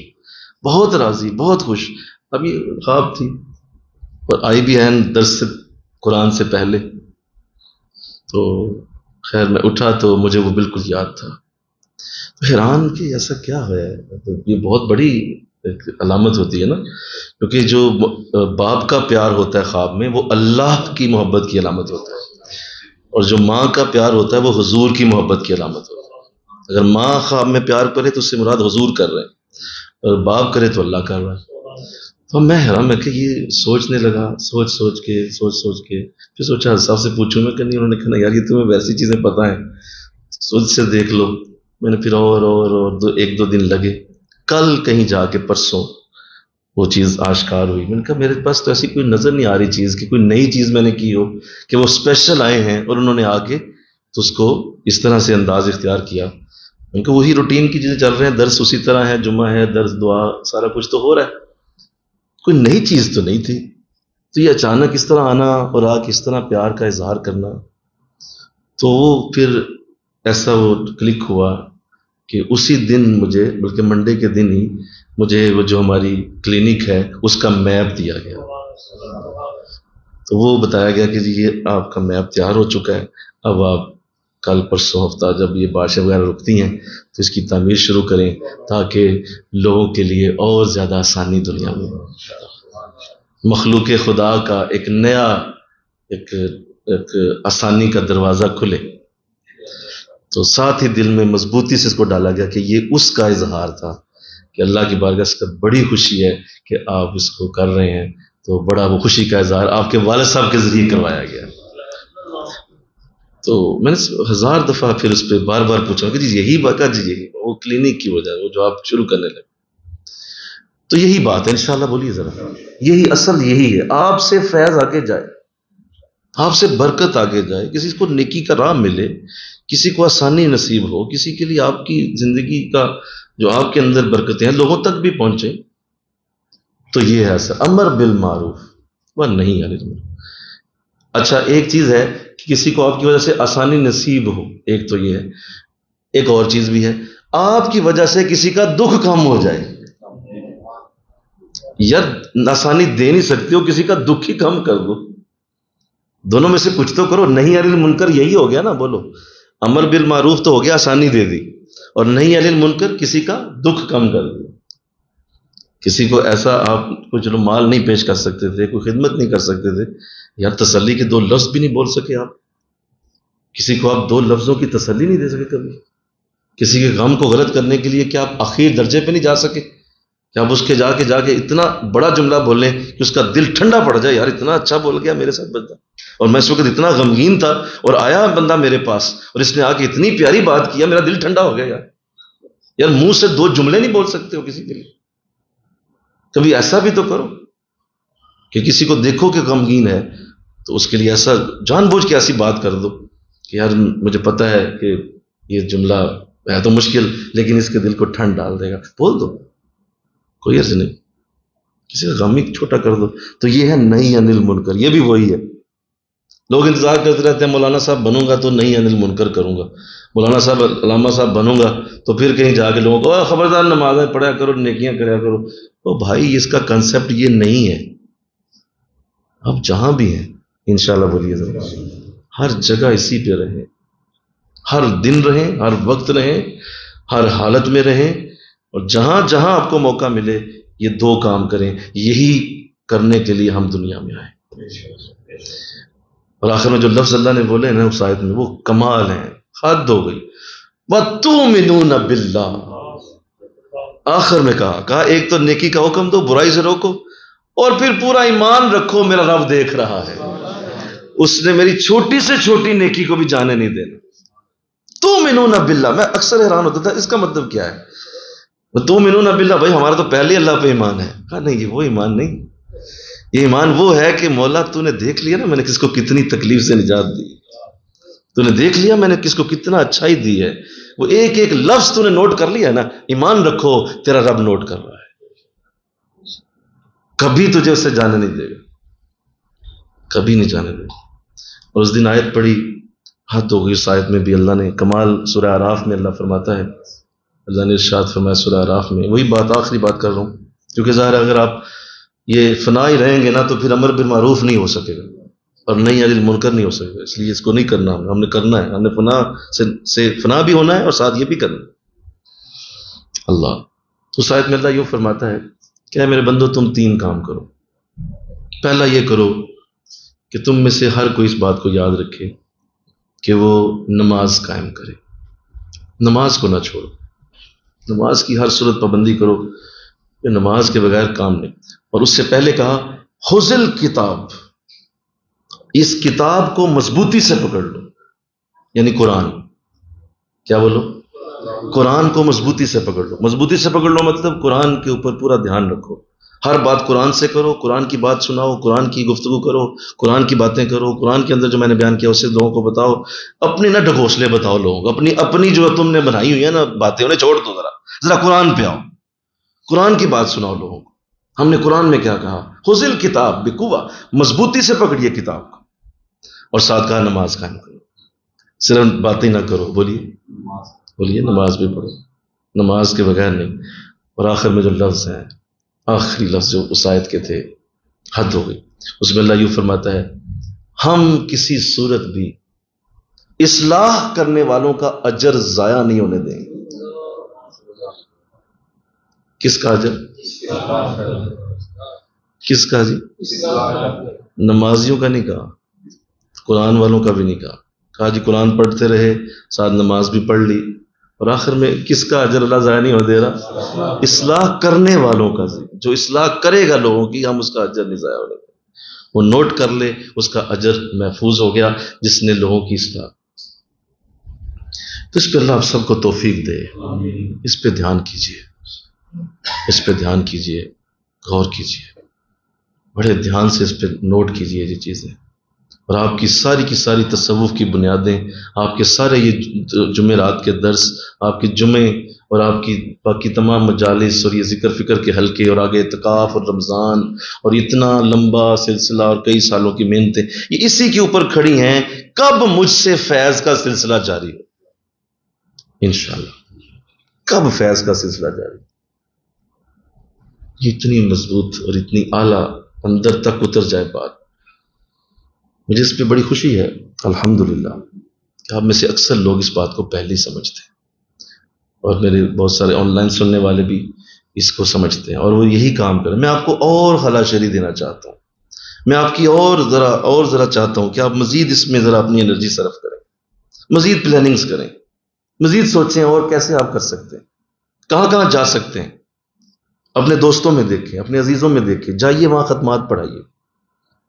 بہت راضی، بہت خوش۔ ابھی خواب تھی اور آئی بھی ہے درس قرآن سے پہلے، تو خیر میں اٹھا تو مجھے وہ بالکل یاد تھا۔ حیران کہ ایسا کیا ہے، یہ بہت بڑی ایک علامت ہوتی ہے نا، کیونکہ جو باپ کا پیار ہوتا ہے خواب میں، وہ اللہ کی محبت کی علامت ہوتا ہے، اور جو ماں کا پیار ہوتا ہے وہ حضور کی محبت کی علامت ہوتا ہے۔ اگر ماں خواب میں پیار کرے تو اس سے مراد حضور کر رہے ہیں، اور باپ کرے تو اللہ کر رہا ہے۔ تو میں حیران، میں کہ یہ سوچنے لگا، سوچ کے پھر سوچا صاحب سے پوچھوں میں کہ نہیں، انہوں نے کہا یار یہ تمہیں ویسی چیزیں پتہ ہیں، سوچ سے دیکھ لو۔ میں نے پھر اور ایک دو دن لگے، کل کہیں جا کے پرسوں وہ چیز آشکار ہوئی۔ میں نے کہا میرے پاس تو ایسی کوئی نظر نہیں آ رہی چیز کہ کوئی نئی چیز میں نے کی ہو، کہ وہ اسپیشل آئے ہیں اور انہوں نے آ کے تو اس کو اس طرح سے انداز اختیار کیا۔ ان کو وہی روٹین کی چیزیں چل رہے ہیں، درس اسی طرح ہے، جمعہ ہے، درس، دعا، سارا کچھ تو ہو رہا ہے، کوئی نئی چیز تو نہیں تھی۔ تو یہ اچانک اس طرح آنا اور آ کے اس طرح پیار کا اظہار کرنا، تو وہ پھر ایسا وہ کلک ہوا کہ اسی دن مجھے، بلکہ منڈے کے دن ہی مجھے وہ جو ہماری کلینک ہے اس کا میپ دیا گیا۔ تو وہ بتایا گیا کہ جی یہ آپ کا میپ تیار ہو چکا ہے، اب آپ کل پرسوں ہفتہ جب یہ بارشیں وغیرہ رکتی ہیں تو اس کی تعمیر شروع کریں، تاکہ لوگوں کے لیے اور زیادہ آسانی دنیا میں، مخلوق خدا کا ایک نیا ایک آسانی کا دروازہ کھلے۔ تو ساتھ ہی دل میں مضبوطی سے اس کو ڈالا گیا کہ یہ اس کا اظہار تھا کہ اللہ کی بارگاہ سے بڑی خوشی ہے کہ آپ اس کو کر رہے ہیں، تو بڑا وہ خوشی کا اظہار آپ کے والد صاحب کے ذریعے کروایا گیا۔ تو میں نے 1000 دفعہ پھر اس پہ بار بار پوچھا کہ جی یہی بات، جی یہی وہ کلینک کی وجہ، وہ جو آپ شروع کرنے لگے، تو یہی بات ہے انشاءاللہ۔ بولیے ذرا، یہی اصل یہی ہے، آپ سے فیض آگے جائے، آپ سے برکت آگے جائے، کسی کو نیکی کا راہ ملے، کسی کو آسانی نصیب ہو، کسی کے لیے آپ کی زندگی کا جو آپ کے اندر برکتیں ہیں لوگوں تک بھی پہنچے، تو یہ ہے اصل امر بالمعروف و نہی عن المنکر۔ اچھا ایک چیز ہے کہ کسی کو آپ کی وجہ سے آسانی نصیب ہو، ایک تو یہ ہے، ایک اور چیز بھی ہے، آپ کی وجہ سے کسی کا دکھ کم ہو جائے۔ یا آسانی دے نہیں سکتے ہو، کسی کا دکھ ہی کم کر دو، دونوں میں سے کچھ تو کرو۔ نہی عن المنکر یہی ہو گیا نا، بولو، امر بالمعروف تو ہو گیا، آسانی دے دی، اور نہی عن المنکر کسی کا دکھ کم کر دیا۔ کسی کو ایسا آپ کو چلو مال نہیں پیش کر سکتے تھے، کوئی خدمت نہیں کر سکتے تھے، یا تسلی کے 2 لفظ بھی نہیں بول سکے آپ، کسی کو آپ 2 لفظوں کی تسلی نہیں دے سکے کبھی، کسی کے غم کو غلط کرنے کے لیے کیا آپ اخیر درجے پہ نہیں جا سکے، کہ آپ اس کے جا کے اتنا بڑا جملہ بولیں کہ اس کا دل ٹھنڈا پڑ جائے، یار اتنا اچھا بول گیا میرے ساتھ بندہ، اور میں اس وقت اتنا غمگین تھا اور آیا بندہ میرے پاس اور اس نے آ کے اتنی پیاری بات کیا، میرا دل ٹھنڈا ہو گیا۔ یار منہ سے 2 جملے نہیں بول سکتے ہو کسی کے لیے، کبھی ایسا بھی تو کرو کہ کسی کو دیکھو کہ غمگین ہے تو اس کے لیے ایسا جان بوجھ کے ایسی بات کر دو کہ یار مجھے پتہ ہے کہ یہ جملہ ہے تو مشکل، لیکن اس کے دل کو ٹھنڈ ڈال دے گا، بول دو، کوئی عرض نہیں، کسی کا غم ہی چھوٹا کر دو۔ تو یہ ہے نہی عن المنکر، یہ بھی وہی ہے۔ لوگ انتظار کرتے رہتے ہیں مولانا صاحب بنوں گا تو نہی عن المنکر کروں گا، مولانا صاحب علامہ صاحب بنوں گا تو پھر کہیں جا کے لوگوں کو خبردار نمازیں پڑھا کرو، نیکیاں کریا کرو۔ او بھائی اس کا کنسپٹ یہ نہیں ہے۔ آپ جہاں بھی ہیں انشاءاللہ بولیے ذرا، ہر جگہ اسی پہ رہیں، ہر دن رہیں، ہر وقت رہیں، ہر حالت میں رہیں، اور جہاں جہاں آپ کو موقع ملے یہ دو کام کریں، یہی کرنے کے لیے ہم دنیا میں آئے۔ اور آخر میں جو لفظ اللہ نے بولے نا اس آیت میں وہ کمال ہیں، حد ہو گئی۔ وَتُؤْمِنُونَ بِاللَّهِ، آخر میں کہا ایک تو نیکی کا حکم دو، برائی سے روکو، اور پھر پورا ایمان رکھو میرا رب دیکھ رہا ہے، اس نے میری چھوٹی سے چھوٹی نیکی کو بھی جانے نہیں دینا۔ تُؤْمِنُونَ بِاللَّهِ، میں اکثر حیران ہوتا تھا اس کا مطلب کیا ہے؟ تُؤْمِنُونَ بِاللَّهِ، بھائی ہمارا تو پہلے اللہ پہ ایمان ہے۔ کہا نہیں، یہ وہ ایمان نہیں، یہ ایمان وہ ہے کہ مولا تو نے دیکھ لیا نا میں نے کس کو کتنی تکلیف سے نجات دی، تو نے دیکھ لیا میں نے کس کو کتنا اچھائی دی ہے، وہ ایک ایک لفظ تو نے نوٹ کر لیا نا، ایمان رکھو تیرا رب نوٹ کر رہا ہے، کبھی تجھے اس سے جانے نہیں دے گا، کبھی نہیں جانے دے گا۔ اور اس دن آیت پڑھی، حد ہو گئی اس آیت میں بھی اللہ نے کمال۔ سورہ اعراف میں اللہ فرماتا ہے، اللہ نے ارشاد فرمایا سورہ اعراف میں، وہی بات آخری بات کر رہا ہوں کیونکہ ظاہر ہے اگر آپ یہ فنا ہی رہیں گے نا تو پھر امر بالمعروف نہیں ہو سکے گا اور نہیں عن المنکر نہیں ہو سکے گا، اس لیے اس کو نہیں کرنا، ہم نے کرنا ہے، ہم نے فنا سے فنا بھی ہونا ہے اور ساتھ یہ بھی کرنا ہے۔ اللہ تو شاید میں اللہ یوں فرماتا ہے کہ اے میرے بندو تم تین کام کرو۔ پہلا یہ کرو کہ تم میں سے ہر کوئی اس بات کو یاد رکھے کہ وہ نماز قائم کرے، نماز کو نہ چھوڑو، نماز کی ہر صورت پابندی کرو کہ نماز کے بغیر کام نہیں۔ اور اس سے پہلے کہا خذ الکتاب، اس کتاب کو مضبوطی سے پکڑ لو، یعنی قرآن، کیا بولو؟ قرآن کو مضبوطی سے پکڑ لو۔ مضبوطی سے پکڑ لو مطلب قرآن کے اوپر پورا دھیان رکھو، ہر بات قرآن سے کرو، قرآن کی بات سناؤ، قرآن کی گفتگو کرو، قرآن کی باتیں کرو، قرآن کے اندر جو میں نے بیان کیا اسے لوگوں کو بتاؤ، اپنی نہ ڈھکوسلے بتاؤ لوگوں کو، اپنی جو تم نے بنائی ہوئی ہے نا باتیں انہیں چھوڑ دو، ذرا قرآن پہ آؤ، قرآن کی بات سناؤ لوگوں کو۔ ہم نے قرآن میں کیا کہا؟ خذ الکتاب بقوہ، مضبوطی سے پکڑیے کتاب کو، اور ساتھ کہا نماز قائم کرو، صرف باتیں نہ کرو، بولیے نماز بھی پڑھو، نماز کے بغیر نہیں۔ اور آخر میں جو لفظ ہیں، آخری لفظ جو اس آیت کے تھے، حد ہو گئی، اس میں اللہ یوں فرماتا ہے ہم کسی صورت بھی اصلاح کرنے والوں کا اجر ضائع نہیں ہونے دیں گے۔ کس کا اجر؟ کس کا جی؟ نمازیوں کا نہیں کہا، قرآن والوں کا بھی نہیں کہا جی قرآن پڑھتے رہے ساتھ نماز بھی پڑھ لی، اور آخر میں کس کا اجر اللہ ضائع نہیں ہو دے رہا؟ اصلاح کرنے والوں کا، جو اصلاح کرے گا لوگوں کی ہم اس کا اجر نہیں ضائع ہونے دیں، وہ نوٹ کر لے، اس کا اجر محفوظ ہو گیا جس نے لوگوں کی اصلاح۔ تو اس پہ اللہ آپ سب کو توفیق دے، اس پہ دھیان کیجیے، اس پہ دھیان کیجیے، غور کیجیے، بڑے دھیان سے اس پہ نوٹ کیجیے یہ چیزیں، اور آپ کی ساری تصوف کی بنیادیں، آپ کے سارے یہ جمعرات کے درس، آپ کے جمعے اور آپ کی باقی تمام مجالس اور یہ ذکر فکر کے حلقے اور آگے اعتکاف اور رمضان اور اتنا لمبا سلسلہ اور کئی سالوں کی محنتیں یہ اسی کے اوپر کھڑی ہیں، کب مجھ سے فیض کا سلسلہ جاری ہو، انشاءاللہ کب فیض کا سلسلہ جاری، یہ اتنی مضبوط اور اتنی اعلیٰ اندر تک اتر جائے بات، مجھے اس پہ بڑی خوشی ہے الحمدللہ کہ آپ میں سے اکثر لوگ اس بات کو پہلے ہی سمجھتے ہیں، اور میرے بہت سارے آن لائن سننے والے بھی اس کو سمجھتے ہیں اور وہ یہی کام کریں۔ میں آپ کو اور خلاشری دینا چاہتا ہوں، میں آپ کی اور ذرا چاہتا ہوں کہ آپ مزید اس میں ذرا اپنی انرجی صرف کریں، مزید پلاننگز کریں، مزید سوچیں اور کیسے آپ کر سکتے ہیں، کہاں جا سکتے ہیں، اپنے دوستوں میں دیکھیں، اپنے عزیزوں میں دیکھیں، جائیے وہاں ختمات پڑھائیے۔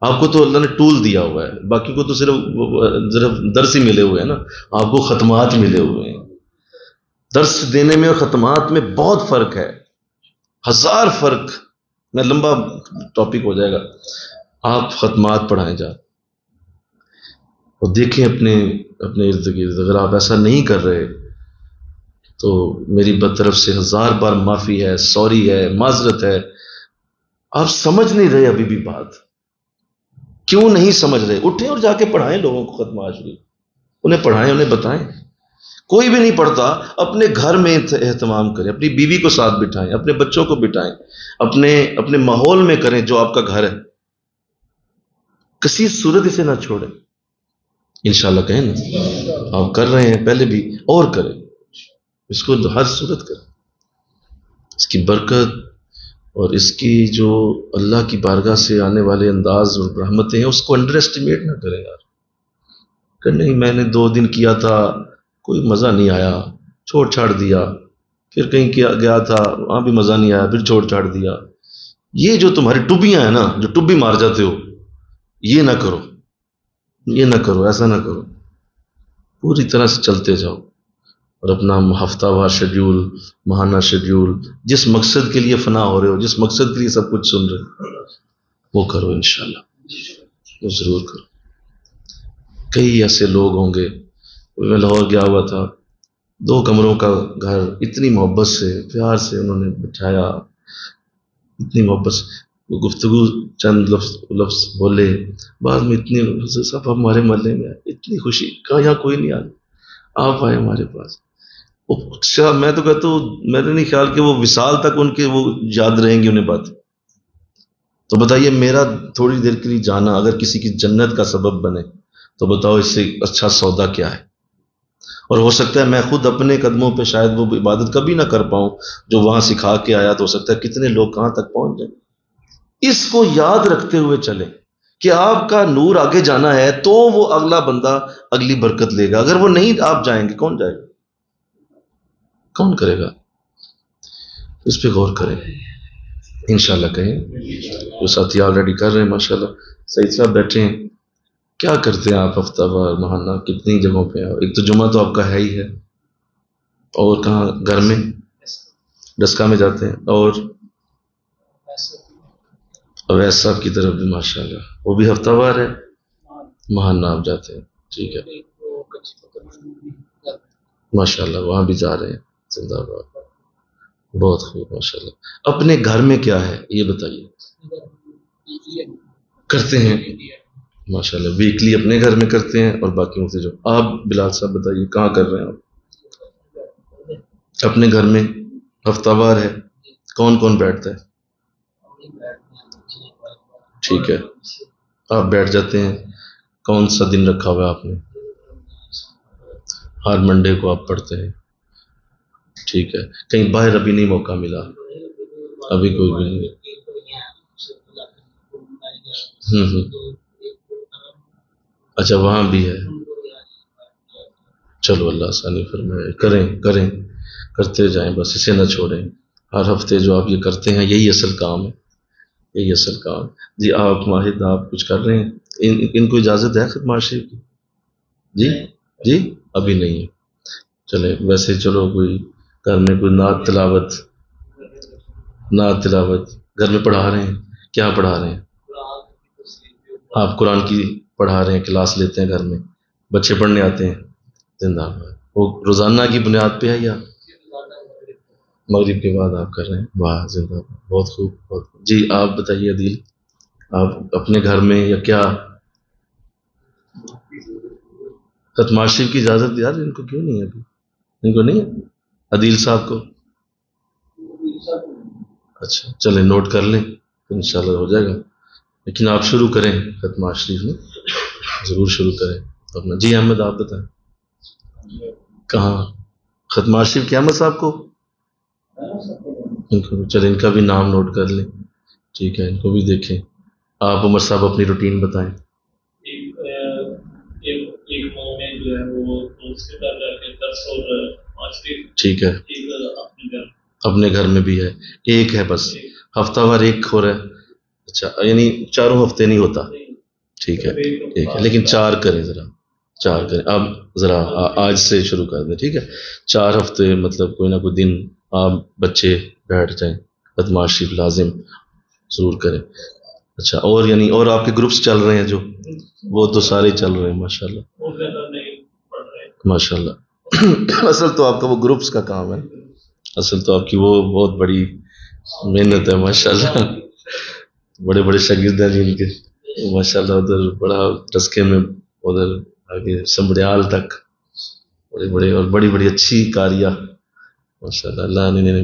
آپ کو تو اللہ نے ٹول دیا ہوا ہے، باقی کو تو صرف درس ہی ملے ہوئے ہیں نا، آپ کو ختمات ملے ہوئے ہیں۔ درس دینے میں اور ختمات میں بہت فرق ہے، 1000 فرق، میں لمبا ٹاپک ہو جائے گا۔ آپ ختمات پڑھائیں جا اور دیکھیں اپنے ارد گرد، اگر آپ ایسا نہیں کر رہے تو میری طرف سے 1000 بار معافی ہے، سوری ہے، معذرت ہے۔ آپ سمجھ نہیں رہے ابھی بھی بات، کیوں نہیں سمجھ رہے؟ اٹھیں اور جا کے پڑھائیں لوگوں کو ختمات شریف، انہیں پڑھائیں، انہیں بتائیں۔ کوئی بھی نہیں پڑھتا، اپنے گھر میں اہتمام کریں، اپنی بیوی کو ساتھ بٹھائیں، اپنے بچوں کو بٹھائیں، اپنے ماحول میں کریں جو آپ کا گھر ہے، کسی صورت اسے نہ چھوڑیں۔ انشاءاللہ کہیں نا، آپ کر رہے ہیں پہلے بھی، اور کریں اس کو ہر صورت کریں۔ اس کی برکت اور اس کی جو اللہ کی بارگاہ سے آنے والے انداز اور رحمتیں ہیں اس کو انڈر ایسٹیمیٹ نہ کریں یار، کہ نہیں میں نے 2 دن کیا تھا کوئی مزہ نہیں آیا چھوڑ چھاڑ دیا، پھر کہیں کیا گیا تھا وہاں بھی مزہ نہیں آیا پھر چھوڑ چھاڑ دیا. یہ جو تمہاری ٹبیاں ہیں نا، جو ٹبی مار جاتے ہو، یہ نہ کرو، یہ نہ کرو، ایسا نہ کرو. پوری طرح سے چلتے جاؤ اور اپنا ہفتہ وار شیڈیول، ماہانہ شیڈیول، جس مقصد کے لیے فنا ہو رہے ہو، جس مقصد کے لیے سب کچھ سن رہے ہو، وہ کرو انشاءاللہ، وہ ضرور کرو. کئی ایسے لوگ ہوں گے، میں لاہور گیا ہوا تھا، 2 کمروں کا گھر، اتنی محبت سے پیار سے انہوں نے بٹھایا، اتنی محبت سے وہ گفتگو چند لفظ بولے، بعد میں اتنی سب ہمارے محلے میں آئے، اتنی خوشی، کہا یہاں کوئی نہیں آیا، آپ آئے ہمارے پاس. میں تو کہتا ہوں میرے نہیں خیال کہ وہ وصال تک ان کے وہ یاد رہیں گی انہیں باتیں. تو بتائیے میرا تھوڑی دیر کے لیے جانا اگر کسی کی جنت کا سبب بنے تو بتاؤ اس سے اچھا سودا کیا ہے؟ اور ہو سکتا ہے میں خود اپنے قدموں پہ شاید وہ عبادت کبھی نہ کر پاؤں جو وہاں سکھا کے آیا، تو ہو سکتا ہے کتنے لوگ کہاں تک پہنچ جائیں. اس کو یاد رکھتے ہوئے چلیں کہ آپ کا نور آگے جانا ہے تو وہ اگلا بندہ اگلی برکت لے گا. اگر وہ نہیں آپ جائیں گے کون جائے گا، کون کرے گا؟ اس پہ غور کریں انشاءاللہ. کہیں وہ ساتھی آلریڈی کر رہے ہیں ماشاءاللہ. سعید صاحب بیٹھے ہیں، کیا کرتے ہیں آپ ہفتہ وار ماہانہ کتنی جگہوں پہ؟ ایک تو جمعہ تو آپ کا ہے ہی ہے، اور کہاں؟ گھر میں ڈسکا میں جاتے ہیں، اور اویس صاحب کی طرف بھی ماشاءاللہ وہ بھی ہفتہ وار ہے ماہانہ آپ جاتے ہیں. ٹھیک ہے ماشاءاللہ وہاں بھی جا رہے ہیں، زندہ باد، بہت خوب ماشاءاللہ. اپنے گھر میں کیا ہے یہ بتائیے؟ کرتے ہیں ماشاءاللہ، ویکلی اپنے گھر میں کرتے ہیں اور باقیوں سے جو. آپ بلال صاحب بتائیے کہاں کر رہے ہیں آپ؟ اپنے گھر میں ہفتہ وار ہے، کون کون بیٹھتا ہے؟ ٹھیک ہے آپ بیٹھ جاتے ہیں. کون سا دن رکھا ہوا ہے آپ نے؟ ہر منڈے کو آپ پڑھتے ہیں. ٹھیک ہے کہیں باہر ابھی نہیں موقع ملا؟ ابھی کوئی بھی نہیں. اچھا وہاں بھی ہے، چلو اللہ آسانی فرمائے. کریں کریں کرتے جائیں، بس اسے نہ چھوڑیں. ہر ہفتے جو آپ یہ کرتے ہیں یہی اصل کام ہے، یہی اصل کام. جی آپ ماہد آپ کچھ کر رہے ہیں؟ ان کو اجازت ہے ختم شریف کی؟ جی جی ابھی نہیں ہے. چلے ویسے چلو کوئی گھر میں کوئی نعت تلاوت، نعت تلاوت گھر میں پڑھا رہے ہیں؟ کیا پڑھا رہے ہیں آپ؟ قرآن کی پڑھا رہے ہیں، کلاس لیتے ہیں گھر میں، بچے پڑھنے آتے ہیں؟ زندہ باد. وہ روزانہ کی بنیاد پہ ہے یا مغرب کے بعد آپ کر رہے ہیں؟ واہ زندہ باد، بہت خوب بہت خوب. جی آپ بتائیے عدیل، آپ اپنے گھر میں یا کیا؟ ختم شریف کی اجازت یار ان کو کیوں نہیں ہے ابھی؟ ان کو نہیں ہے عدیل صاحب کو؟ اچھا چلیں نوٹ کر لیں انشاءاللہ ہو جائے گا. لیکن آپ شروع کریں ختم شریف میں، ضرور شروع کریں اپنا. جی احمد آپ بتائیں کہاں ختم شریف کی؟ احمد صاحب کو چلیں ان کا بھی نام نوٹ کر لیں. ٹھیک ہے ان کو بھی دیکھیں. آپ عمر صاحب اپنی روٹین بتائیں. ٹھیک ہے اپنے گھر میں بھی ہے، ایک ہے بس ہفتہ وار ایک ہو رہا ہے. اچھا یعنی چاروں ہفتے نہیں ہوتا؟ ٹھیک ہے ٹھیک ہے لیکن 4 کریں ذرا، 4 کریں. اب ذرا آج سے شروع کر دیں. ٹھیک ہے 4 ہفتے مطلب کوئی نہ کوئی دن آپ بچے بیٹھ جائیں، ختم شریف لازم ضرور کریں. اچھا اور یعنی اور آپ کے گروپس چل رہے ہیں جو، وہ تو سارے چل رہے ہیں ماشاءاللہ ماشاءاللہ. اصل تو آپ کا وہ گروپس کا کام ہے، اصل تو آپ کی وہ بہت بڑی محنت ہے ماشاءاللہ. بڑے بڑے شاگرد ہیں جن کے ماشاءاللہ، ادھر بڑا ٹسکے میں، ادھر آگے سمبڑیال تک بڑے بڑے اور بڑی بڑی اچھی کاریاں ماشاءاللہ اللہ نے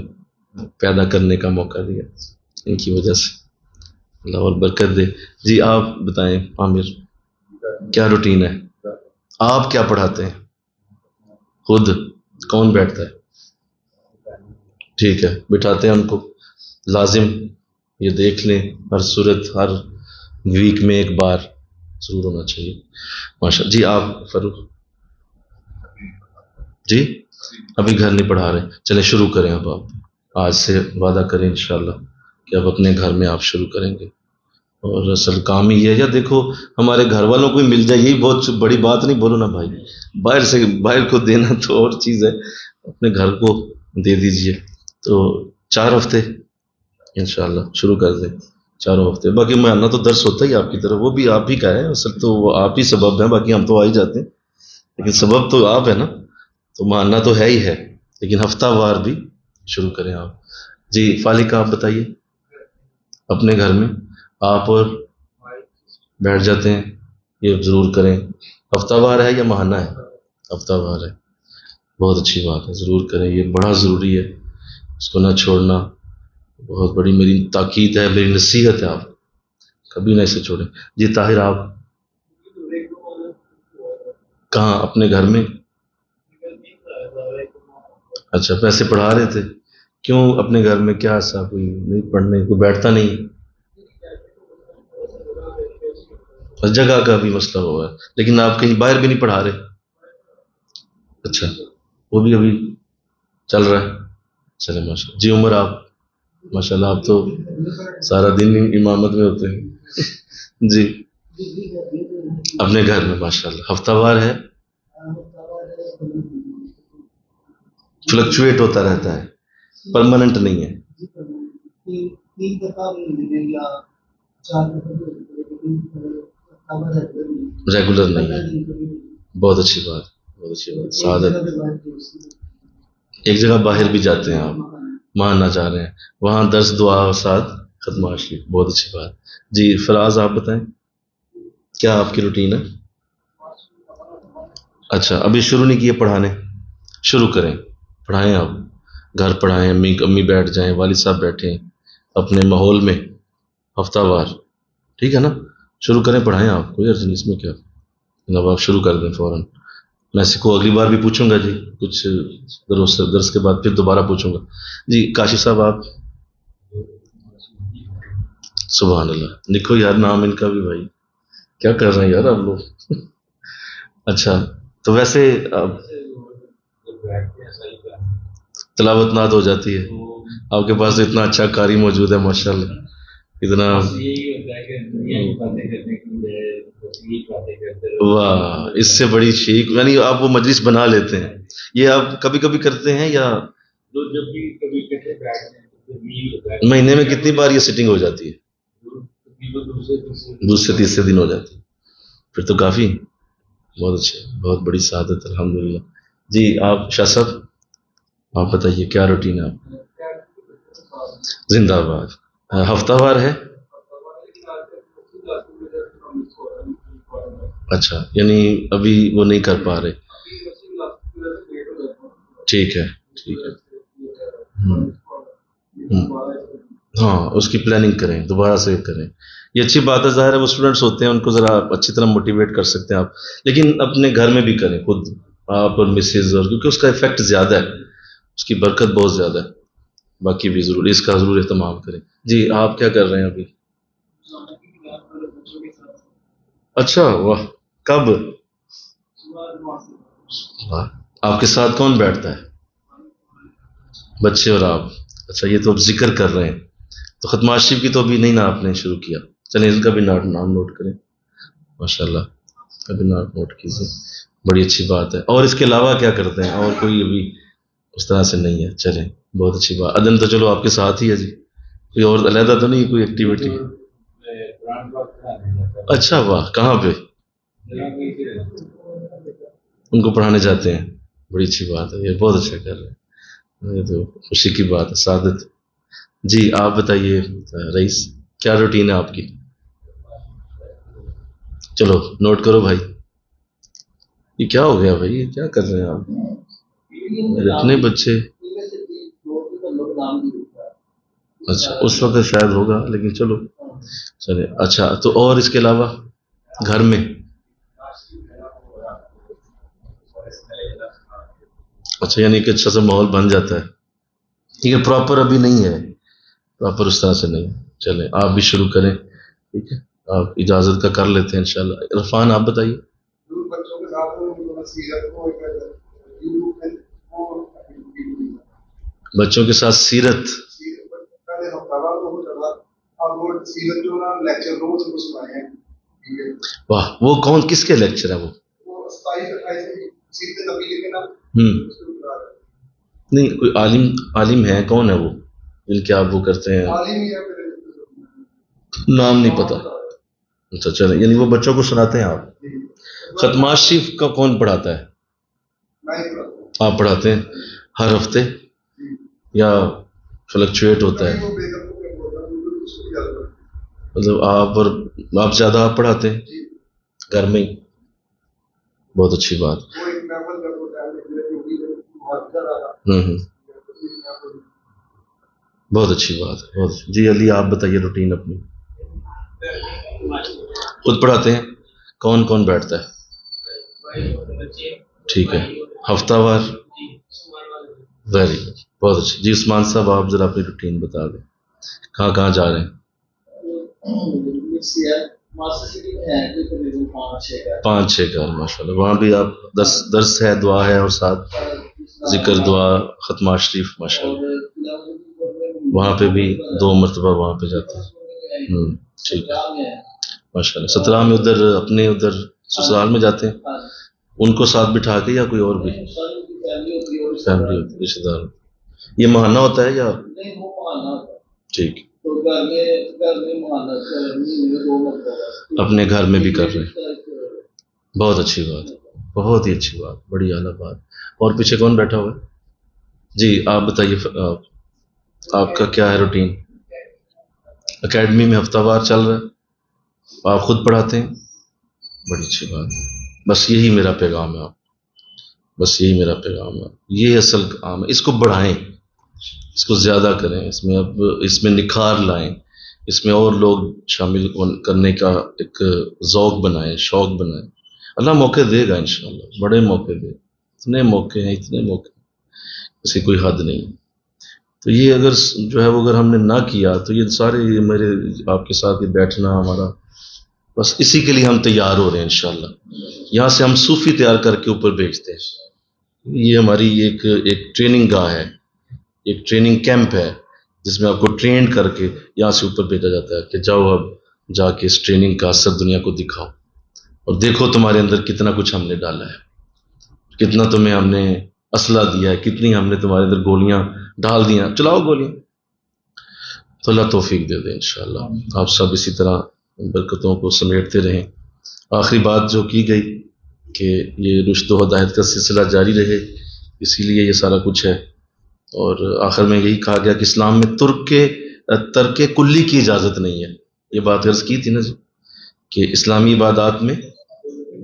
پیدا کرنے کا موقع دیا، ان کی وجہ سے اللہ اور برکت دے. جی آپ بتائیں عامر کیا روٹین ہے؟ آپ کیا پڑھاتے ہیں خود؟ کون بیٹھتا ہے؟ ٹھیک ہے، بٹھاتے ہیں ان کو، لازم یہ دیکھ لیں ہر صورت ہر ویک میں ایک بار ضرور ہونا چاہیے. ماشاء جی آپ فاروق جی ابھی گھر نہیں پڑھا رہے، چلیں شروع کریں. اب آپ آج سے وعدہ کریں انشاءاللہ کہ اب اپنے گھر میں آپ شروع کریں گے. اور اصل کام ہی یہ ہے، یا دیکھو ہمارے گھر والوں کو ہی مل جائے یہی بہت بڑی بات نہیں، بولو نا بھائی. باہر کو دینا تو اور چیز ہے، اپنے گھر کو دے دیجئے. تو 4 ہفتے انشاءاللہ شروع کر دیں، 4 ہفتے. باقی ماننا تو درس ہوتا ہی آپ کی طرف، وہ بھی آپ ہی کا ہے اصل تو، وہ آپ ہی سبب ہیں، باقی ہم تو آ ہی جاتے ہیں، لیکن سبب تو آپ ہے نا، تو ماننا تو ہے ہی ہے. لیکن ہفتہ وار بھی شروع کریں آپ. جی فالق آپ بتائیے، اپنے گھر میں آپ اور بیٹھ جاتے ہیں، یہ ضرور کریں. ہفتہ وار ہے یا ماہانہ ہے؟ ہفتہ وار ہے، بہت اچھی بات ہے، ضرور کریں، یہ بڑا ضروری ہے، اس کو نہ چھوڑنا. بہت بڑی میری تاکید ہے، میری نصیحت ہے، آپ کبھی نہ اسے چھوڑیں. جی طاہر آپ کہاں؟ اپنے گھر میں؟ اچھا پیسے پڑھا رہے تھے، کیوں اپنے گھر میں کیا ایسا کوئی نہیں پڑھنے کوئی بیٹھتا نہیں؟ بس جگہ کا بھی مسئلہ ہوا ہے، لیکن آپ کہیں باہر بھی نہیں پڑھا رہے؟ اچھا وہ بھی ابھی چل رہا ہے، چلے ماشاء اللہ. جی عمر آپ ماشاء اللہ آپ تو سارا دن امامت میں ہوتے ہیں. جی اپنے گھر میں ماشاء اللہ ہفتہ وار ہے، فلکچویٹ ہوتا رہتا ہے، پرماننٹ نہیں ہے. ریگولر نہیں ہے، بہت اچھی بات، بہت اچھی بات، سعادت. ایک جگہ باہر بھی جاتے ہیں آپ، ماننا چاہ رہے ہیں، وہاں درس دعا اور ساتھ ختم شریف، بہت اچھی بات. جی فراز آپ بتائیں کیا آپ کی روٹین ہے؟ اچھا ابھی شروع نہیں کیے پڑھانے؟ شروع کریں، پڑھائیں آپ، گھر پڑھائیں، امی بیٹھ جائیں، والد صاحب بیٹھیں اپنے ماحول میں، ہفتہ وار. ٹھیک ہے نا، شروع کریں، پڑھائیں آپ، کوئی عرض نہیں اس میں کیا. جناب آپ شروع کر دیں فوراً. میں اس کو اگلی بار بھی پوچھوں گا جی، کچھ درس کے بعد پھر دوبارہ پوچھوں گا. جی کاشی صاحب آپ. سبحان اللہ، لکھو یار نام ان کا بھی بھائی، کیا کر رہے ہیں یار آپ لوگ. اچھا تو ویسے تلاوت نعت ہو جاتی ہے، آپ کے پاس اتنا اچھا قاری موجود ہے ماشاء اللہ، اتنا. واہ اس سے بڑی شیخ، یعنی آپ وہ مجلس بنا لیتے ہیں، یہ آپ کبھی کبھی کرتے ہیں یا مہینے میں کتنی بار یہ سیٹنگ ہو جاتی ہے؟ دوسرے تیسرے دن ہو جاتی ہے، پھر تو کافی بہت اچھے، بہت بڑی سعادت الحمدللہ. جی آپ شاہ صاحب آپ بتائیے کیا روٹین ہے آپ؟ زندہ باد. ہفتہ وار ہے؟ اچھا یعنی ابھی وہ نہیں کر پا رہے. ٹھیک ہے ٹھیک ہے. ہوں، ہوں. ہاں اس کی پلاننگ کریں، دوبارہ سے کریں، یہ اچھی بات ہے. ظاہر ہے وہ اسٹوڈنٹس ہوتے ہیں، ان کو ذرا اچھی طرح موٹیویٹ کر سکتے ہیں آپ، لیکن اپنے گھر میں بھی کریں خود آپ اور مسز، اور کیونکہ اس کا افیکٹ زیادہ ہے، اس کی برکت بہت زیادہ ہے. باقی بھی ضرور اس کا ضرور اہتمام کریں. جی آپ کیا کر رہے ہیں ابھی؟ اچھا واہ، کب؟ واہ. آپ کے ساتھ کون بیٹھتا ہے؟ بچے اور آپ؟ اچھا یہ تو اب ذکر کر رہے ہیں، تو ختم شریف کی تو ابھی نہیں نا آپ نے شروع کیا؟ چلیں ان کا بھی نام نوٹ کریں، ماشاء اللہ ابھی نوٹ کیجیے، بڑی اچھی بات ہے. اور اس کے علاوہ کیا کرتے ہیں؟ اور کوئی ابھی اس طرح سے نہیں ہے؟ چلیں بہت اچھی بات. ادن تو چلو آپ کے ساتھ ہی ہے جی، کوئی اور علیحدہ تو نہیں کوئی ایکٹیویٹی؟ اچھا واہ، کہاں پہ؟ ان کو پڑھانے جاتے ہیں، بڑی اچھی بات ہے، یہ بہت اچھا کر رہے ہیں، یہ تو خوشی کی بات ہے، سعادت. جی آپ بتائیے رئیس کیا روٹین ہے آپ کی؟ چلو نوٹ کرو بھائی. یہ کیا ہو گیا بھائی، یہ کیا کر رہے ہیں آپ؟ میرے اپنے بچے. اچھا اس وقت شاید ہوگا، لیکن چلو چلے. اچھا تو اور اس کے علاوہ گھر میں؟ اچھا یعنی کہ اچھا سا ماحول بن جاتا ہے، یہ پراپر ابھی نہیں ہے، پراپر اس طرح سے نہیں. چلیں آپ بھی شروع کریں، ٹھیک ہے، آپ اجازت کا کر لیتے ہیں انشاءاللہ. عرفان آپ بتائیے. بچوں کے ساتھ بچوں کے ساتھ سیرت. واہ، وہ کون کس کے لیکچر ہے وہ؟ نہیں، کوئی عالم ہے، کون ہے وہ جن کے آپ وہ کرتے ہیں؟ نام نہیں پتا. اچھا چلیں، یعنی وہ بچوں کو سناتے ہیں آپ. ختمہ شریف کا کون پڑھاتا ہے؟ آپ پڑھاتے ہیں ہر ہفتے یا فلکچویٹ ہوتا ہے؟ مطلب آپ زیادہ آپ پڑھاتے ہیں گھر میں ہی؟ بہت اچھی بات. بہت اچھی بات ہے، بہت. جی علی آپ بتائیے روٹین اپنی. خود پڑھاتے ہیں؟ کون کون بیٹھتا ہے؟ ٹھیک ہے، ہفتہ وار. ویری گڈ، بہت اچھی. جی عثمان صاحب آپ ذرا اپنی روٹین بتا دیں، کہاں کہاں جا رہے ہیں؟ 5-6 گھر ماشاء اللہ. وہاں بھی آپ درس ہے، دعا ہے، اور ساتھ ذکر دعا ختمہ شریف ماشاء اللہ. وہاں پہ بھی 2 مرتبہ وہاں پہ جاتے ہیں. ٹھیک ہے ماشاء اللہ. 17 میں ادھر اپنے ادھر سسرال میں جاتے ہیں، ان کو ساتھ بٹھا کے یا کوئی اور بھی فیملی ہوتی ہے، رشتے دار؟ یہ مہانہ ہوتا ہے یا؟ ٹھیک. اپنے گھر میں بھی کر رہے ہیں، بہت اچھی بات، بہت ہی اچھی بات، بڑی اعلیٰ بات. اور پیچھے کون بیٹھا ہوا ہے؟ جی آپ بتائیے، آپ کا کیا ہے روٹین؟ اکیڈمی میں ہفتہ وار چل رہا ہے، آپ خود پڑھاتے ہیں؟ بڑی اچھی بات. بس یہی میرا پیغام ہے آپ، بس یہی میرا پیغام ہے. یہ اصل کام ہے، اس کو بڑھائیں، اس کو زیادہ کریں، اس میں نکھار لائیں، اس میں اور لوگ شامل کرنے کا ایک ذوق بنائیں، شوق بنائیں. اللہ موقع دے گا انشاءاللہ، بڑے موقع دے. اتنے موقع ہیں، اتنے موقع، اس کی کوئی حد نہیں. تو یہ اگر جو ہے وہ اگر ہم نے نہ کیا تو یہ سارے میرے آپ کے ساتھ بیٹھنا ہمارا، بس اسی کے لیے ہم تیار ہو رہے ہیں انشاءاللہ. یہاں سے ہم صوفی تیار کر کے اوپر بھیجتے ہیں. یہ ہماری ایک ٹریننگ گاہ ہے، ایک ٹریننگ کیمپ ہے، جس میں آپ کو ٹرین کر کے یہاں سے اوپر بھیجا جاتا ہے کہ جاؤ اب جا کے اس ٹریننگ کا اثر دنیا کو دکھاؤ، اور دیکھو تمہارے اندر کتنا کچھ ہم نے ڈالا ہے، کتنا تمہیں ہم نے اسلحہ دیا ہے، کتنی ہم نے تمہارے اندر گولیاں ڈال دیا، چلاؤ گولیاں. تو اللہ توفیق دے دے انشاءاللہ. آپ سب اسی طرح برکتوں کو سمیٹتے رہیں. آخری بات جو کی گئی کہ یہ رشد و ہدایت کا سلسلہ جاری رہے، اسی لیے یہ سارا کچھ ہے. اور آخر میں یہی کہا گیا کہ اسلام میں ترک کلی کی اجازت نہیں ہے. یہ بات عرض کی تھی نا جی، کہ اسلامی عبادات میں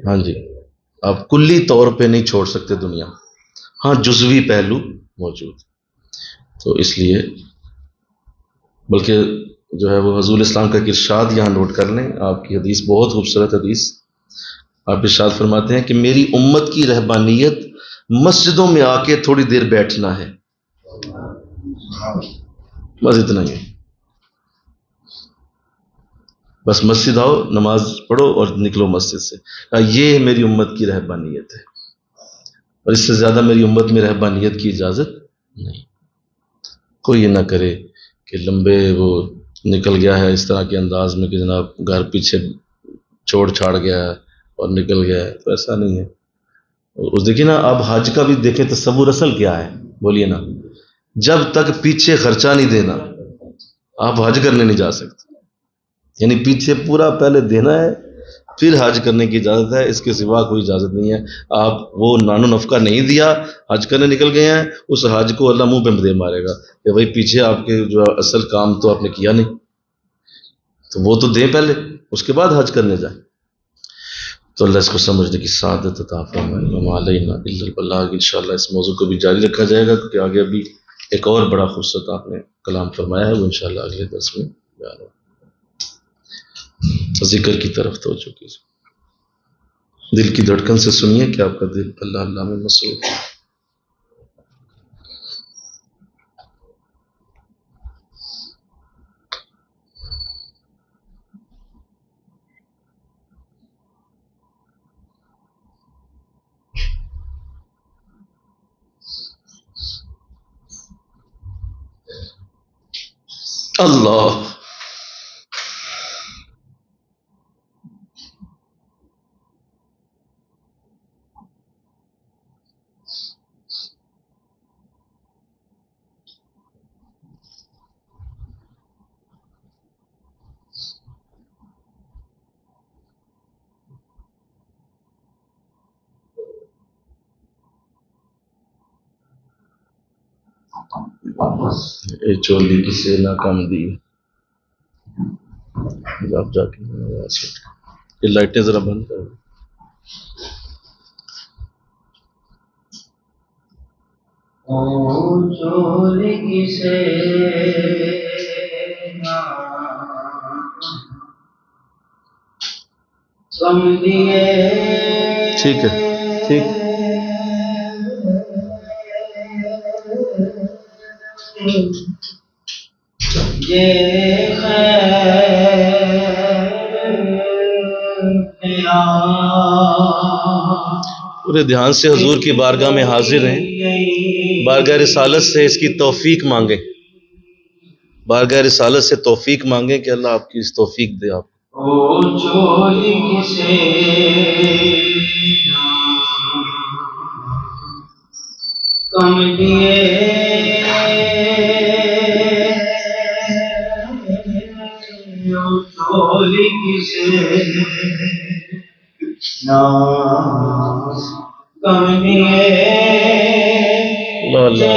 ہاں جی آپ کلی طور پہ نہیں چھوڑ سکتے دنیا، ہاں جزوی پہلو موجود. تو اس لیے بلکہ جو ہے وہ حضور اسلام کا ارشاد یہاں نوٹ کر لیں. آپ کی حدیث بہت خوبصورت حدیث. آپ ارشاد فرماتے ہیں کہ میری امت کی رہبانیت مسجدوں میں آ کے تھوڑی دیر بیٹھنا ہے، بس اتنا ہی. بس مسجد آؤ، نماز پڑھو اور نکلو مسجد سے. یہ میری امت کی رہبانیت ہے، اور اس سے زیادہ میری امت میں رہبانیت کی اجازت نہیں. کوئی یہ نہ کرے کہ لمبے وہ نکل گیا ہے اس طرح کے انداز میں کہ جناب گھر پیچھے چھوڑ چھاڑ گیا ہے اور نکل گیا ہے، تو ایسا نہیں ہے. اس دیکھیے نا، آپ حج کا بھی دیکھیں تصور اصل کیا ہے، بولیے نا. جب تک پیچھے خرچہ نہیں دینا آپ حج کرنے نہیں جا سکتے. یعنی پیچھے پورا پہلے دینا ہے، پھر حج کرنے کی اجازت ہے، اس کے سوا کوئی اجازت نہیں ہے. آپ وہ نان و نفقہ نہیں دیا، حج کرنے نکل گئے ہیں، اس حج کو اللہ منہ پہ دے مارے گا کہ بھائی پیچھے آپ کے جو اصل کام تو آپ نے کیا نہیں، تو وہ تو دیں پہلے، اس کے بعد حج کرنے جائیں. تو اللہ اس کو سمجھنے کی سعادت عطا فرمائے. وما علینا الا البلاغ. انشاءاللہ اس موضوع کو بھی جاری رکھا جائے گا، کیونکہ آگے ابھی ایک اور بڑا خوبصورت آپ نے کلام فرمایا ہے، وہ انشاءاللہ اگلے درس میں بیان ہوگا. ذکر کی طرف توجہ کیجیے، دل کی دھڑکن سے سنیے کہ آپ کا دل اللہ اللہ میں مصروف ہے. اللہ یہ چولی کسی نہ کم دی آپ جا کے یہ لائٹیں ذرا بند کر چولی کسے کم دیے ٹھیک ہے ٹھیک یہ پورے دھیان سے حضور کی بارگاہ میں حاضر ہیں، بارگاہ رسالت سے اس کی توفیق مانگیں، بارگاہ رسالت سے توفیق مانگیں کہ اللہ آپ کی اس توفیق دے آپ او چولی کسے کم دیے او چولی کسے کم دیے اللہ اللہ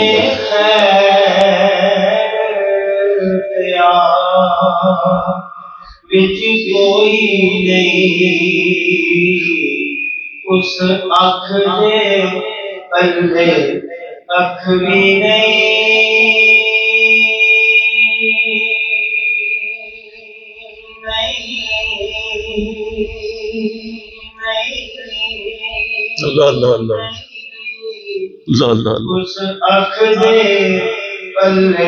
بچ کوئی نہیں اس اکھ دے پلے اکھ بھی اللہ اللہ اللہ اللہ اللہ اللہ اس اکھ دے پلے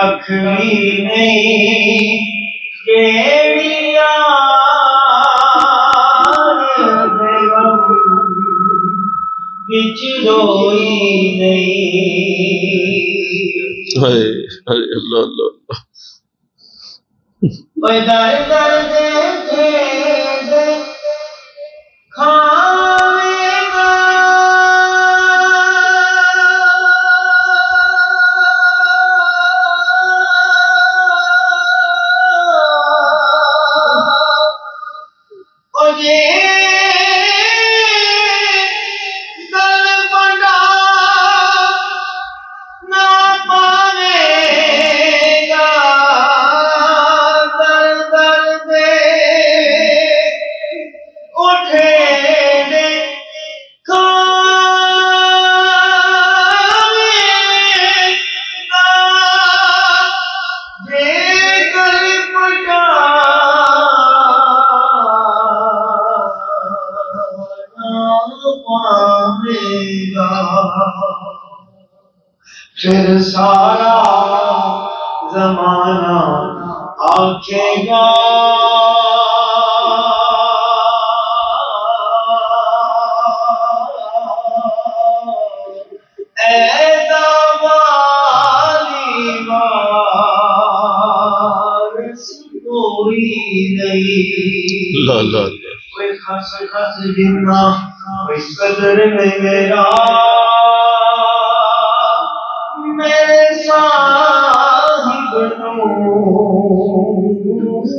اکھ بھی نہیں جیڑی بچ روئی نہیں ہائے ہائے اللہ اللہ در در دے کھاوے گا پھر سارا زمانہ آکھے گا اے والی وارث کوئی نہیں اللہ اللہ اللہ کوئی خس خس جنہ کوئی قدر میں میرا میرے صاحب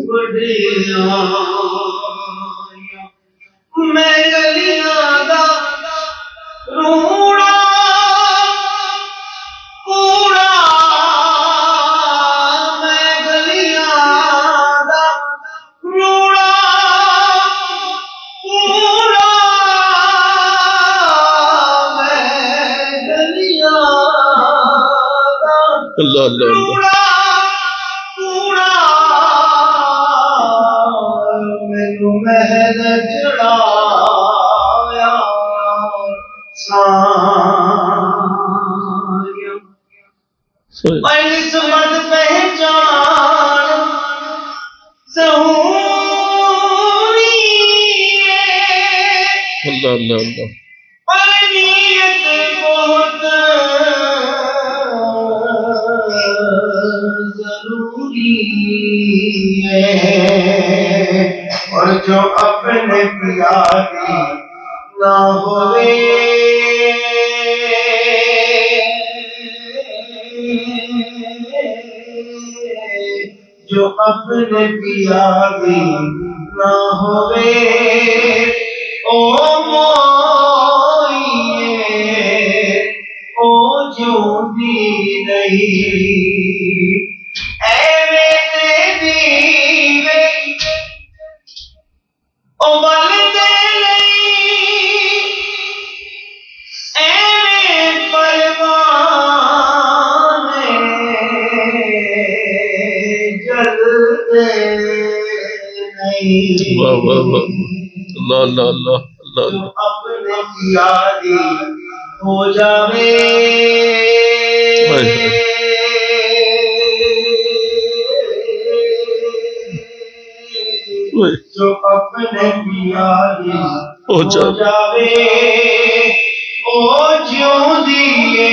بڑیا میں گلیاں دا روڑا کوڑا میں گلیاں دا روڑا کوڑا میں گلیاں اللہ اللہ اللہ مینو محل چڑھایا ساریاں نسبت پہچان ظہوری اللہ اللہ اللہ پر نیت بہت ضروری جو اپنے پیاری نہ ہوئے جو اپنے پیاری نہ ہوئے او موئیے او جو دی نہیں اے ویتے دیوے او بلدے نہیں اے پروانے جلدے نہیں واہ واہ واہ اللہ اللہ اللہ اللہ جو اپنے پیاری ہو جاوے جو اپنے پیاری ہو جاوے او جیوں دیے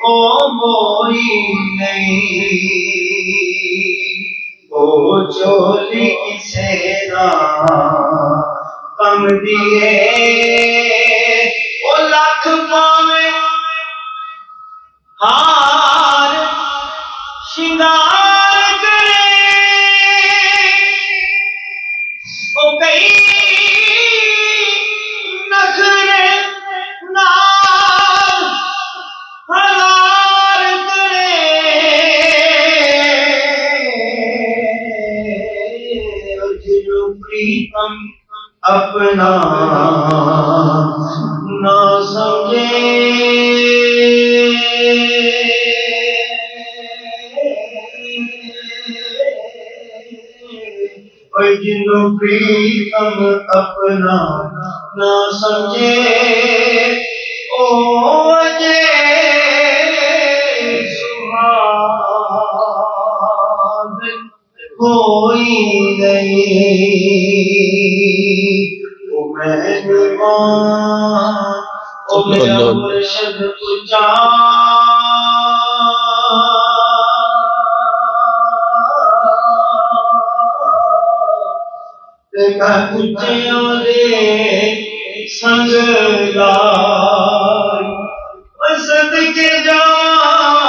او موئی نہیں او چولی کسے نہ کم دیے او لاکھ پاوے ہار شنگار کرے او کئی نخرے نال ہزار کرے جو پریتم اپنا نہ سمجھے جنو پریتم اپنا نہ سمجھے او جے سہاد کوئی نہیں او مہمان او میرا مرشد پجا اچھیاں دے سنگ لائی صدقے جاواں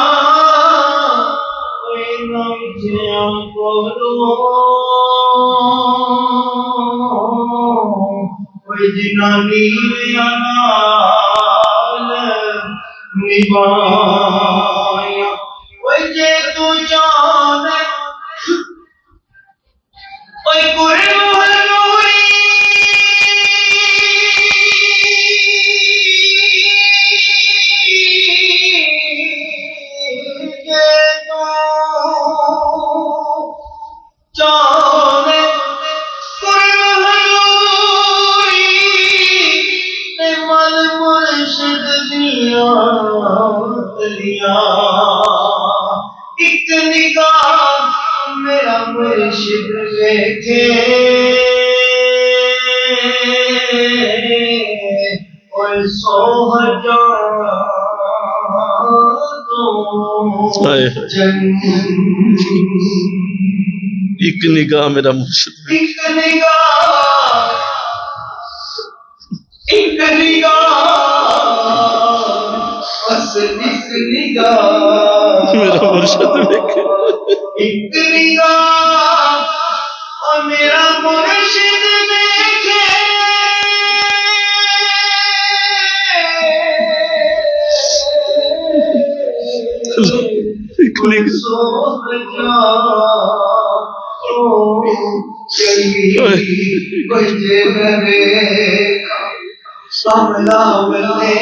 کوئی نہ اچھیاں کولوں کوئی جنانی نال نبھایا کوئی جے تو جانے کوئی قرب حضوری جے تو جانے قرب حضوری تے مل مرشد دیاں تلیاں ایک نگاہ میرا مرشد دیکھے اور سو ہزاروں جنت ایک نگاہ میرا مرشد ایک نگاہ بس ایک نگاہ میرا مرشد دیکھے ایک نگاہ اور میرا مرشد دیکھے ایک نگاہ سو ہزاروں چلی بجے میرے سامنا ملے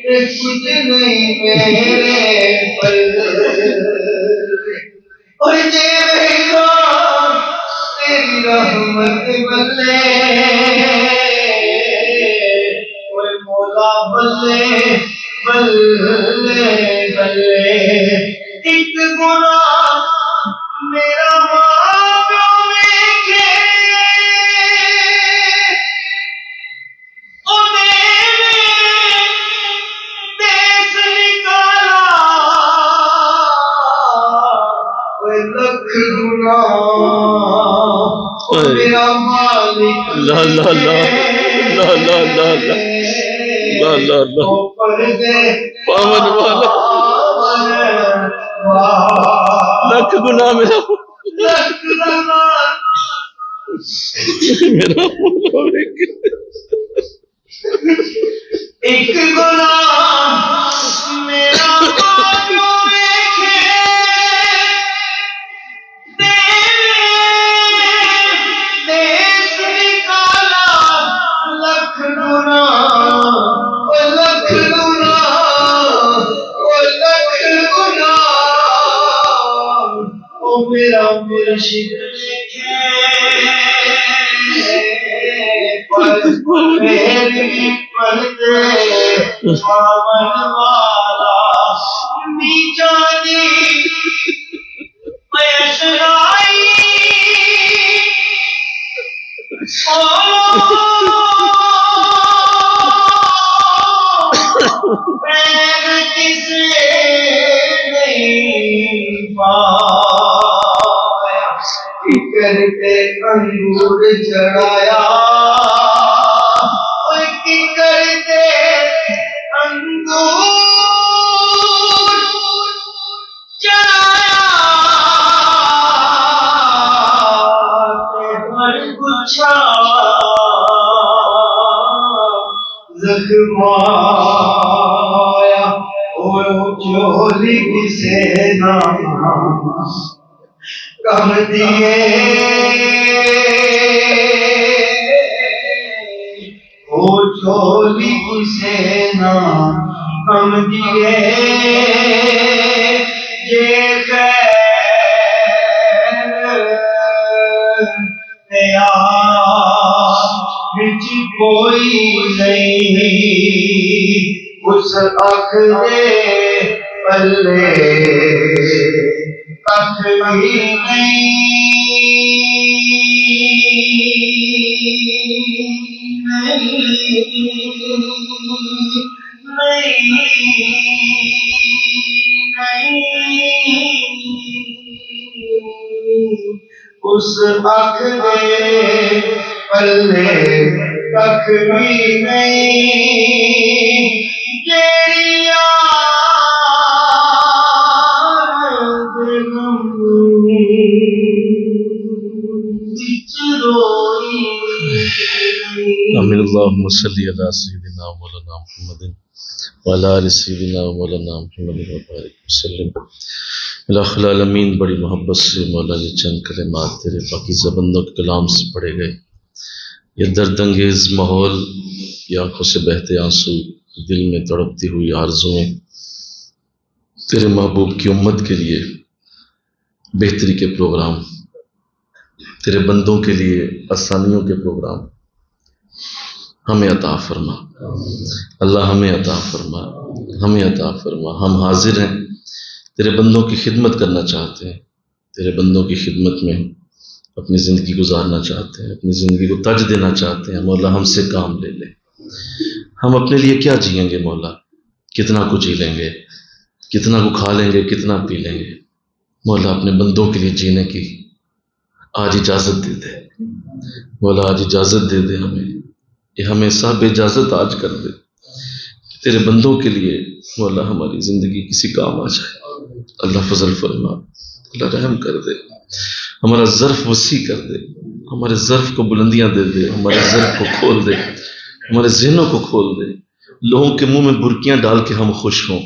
کچھ نہیں میرے پر اور جے دیکھا تیری رحمت بلے اوے مولا بلے بلے بلے ایک گناہ میرا ماں پیو ویکھے او دیس نکالا اوے لکھ گناہ میرا مالک لا لا لا لا لا لا لا لا لا لا پاون والا لکھ گناہ میرا میرا ایک گناہ میرا میرا مرشد میری پردے پاون والا نیچانی پیشرائی پیر کسے نہیں پایا کرتے انگور چڑھایا کرتے انگور چڑھایا ہر گچھا زخمایا اور چولی کسے نہ کم دیے او چولی کسے نہ کم دیے یہ خیر نیا بچ کوئی نہیں اس اکھ دے پلے کھ بھی اس اکھ دے پلے کھ بھی نہیں تیری یاد غم وچ روئی آمین اللہم صلی علی سیدنا مولانا محمد وعلی آل سیدنا مولانا محمد وبارک وسلم۔ الہ العالمین، بڑی محبت سے مولا یہ چند کلمات تیرے پاکیزہ بندوں کے کلام سے پڑھے گئے۔ یہ درد انگیز ماحول، یہ آنکھوں سے بہتے آنسو، دل میں تڑپتی ہوئی آرزوئیں، تیرے محبوب کی امت کے لیے بہتری کے پروگرام، تیرے بندوں کے لیے آسانیوں کے پروگرام ہمیں عطا فرما اللہ، ہمیں عطا فرما، ہمیں عطا فرما۔ ہم حاضر ہیں، تیرے بندوں کی خدمت کرنا چاہتے ہیں، تیرے بندوں کی خدمت میں اپنی زندگی گزارنا چاہتے ہیں، اپنی زندگی کو تج دینا چاہتے ہیں۔ مولا ہم سے کام لے لے، ہم اپنے لیے کیا جئیں گے مولا؟ کتنا کو جی لیں گے، کتنا کو کھا لیں گے، کتنا پی لیں گے؟ مولا اپنے بندوں کے لیے جینے کی آج اجازت دے دے مولا، آج اجازت دے دے ہمیں، یہ ہمیں صاحب اجازت آج کر دے، تیرے بندوں کے لیے مولا ہماری زندگی کسی کام آ جائے۔ اللہ فضل فرما، اللہ رحم کر دے، ہمارا ظرف وسیع کر دے، ہمارے ظرف کو بلندیاں دے دے، ہمارے ظرف کو کھول دے، ہمارے ذہنوں کو کھول دے۔ لوگوں کے منہ میں برکیاں ڈال کے ہم خوش ہوں،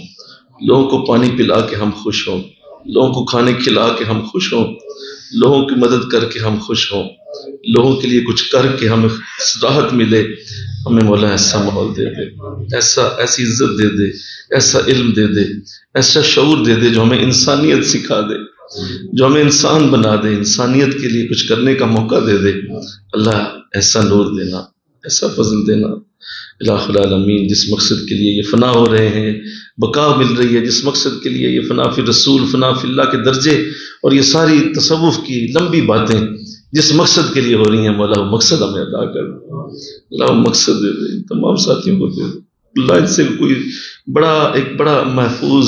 لوگوں کو پانی پلا کے ہم خوش ہوں، لوگوں کو کھانے کھلا کے ہم خوش ہوں، لوگوں کی مدد کر کے ہم خوش ہوں، لوگوں کے لیے کچھ کر کے ہمیں راحت ملے۔ ہمیں مولا ایسا ماحول دے دے، ایسی عزت دے دے، ایسا علم دے دے، ایسا شعور دے دے جو ہمیں انسانیت سکھا دے، جو ہمیں انسان بنا دے، انسانیت کے لیے کچھ کرنے کا موقع دے دے۔ اللہ ایسا نور دینا، ایسا فضل دینا۔ الہ العالمین، جس مقصد کے لیے یہ فنا ہو رہے ہیں، بقا مل رہی ہے، جس مقصد کے لیے یہ فنا فی رسول، فنا فی اللہ کے درجے اور یہ ساری تصوف کی لمبی باتیں جس مقصد کے لیے ہو رہی ہیں، مولا وہ مقصد ہمیں عطا کر دے۔ اللہ وہ مقصد دے دے، تمام ساتھیوں کو دے دے۔ اللہ ان سے کوئی ایک بڑا محفوظ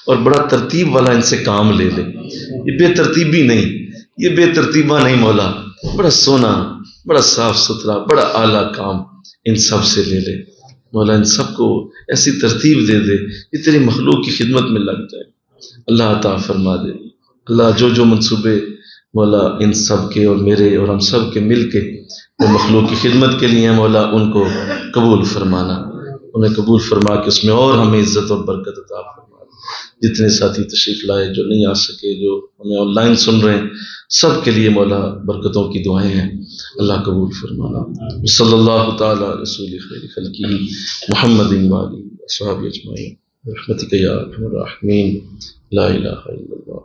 اور بڑا ترتیب والا ان سے کام لے لے۔ یہ بے ترتیبی نہیں، یہ بے ترتیبہ نہیں مولا، بڑا سونا، بڑا صاف ستھرا، بڑا اعلیٰ کام ان سب سے لے لے مولا، ان سب کو ایسی ترتیب دے دے کہ تیری مخلوق کی خدمت میں لگ جائے۔ اللہ عطا فرما دے۔ اللہ جو منصوبے مولا ان سب کے اور میرے اور ہم سب کے مل کے وہ مخلوق کی خدمت کے لیے ہیں مولا، ان کو قبول فرمانا، انہیں قبول فرما کے اس میں اور ہمیں عزت اور برکت عطا فرما۔ جتنے ساتھی تشریف لائے، جو نہیں آ سکے، جو ہمیں آن لائن سن رہے ہیں، سب کے لیے مولا برکتوں کی دعائیں ہیں، اللہ قبول فرمانا۔ صلی اللہ تعالی رسول خیر خلقہ محمد وآلہ وصحبہ اجمعین برحمتک یا ارحم الراحمین، لا الہ الا اللہ۔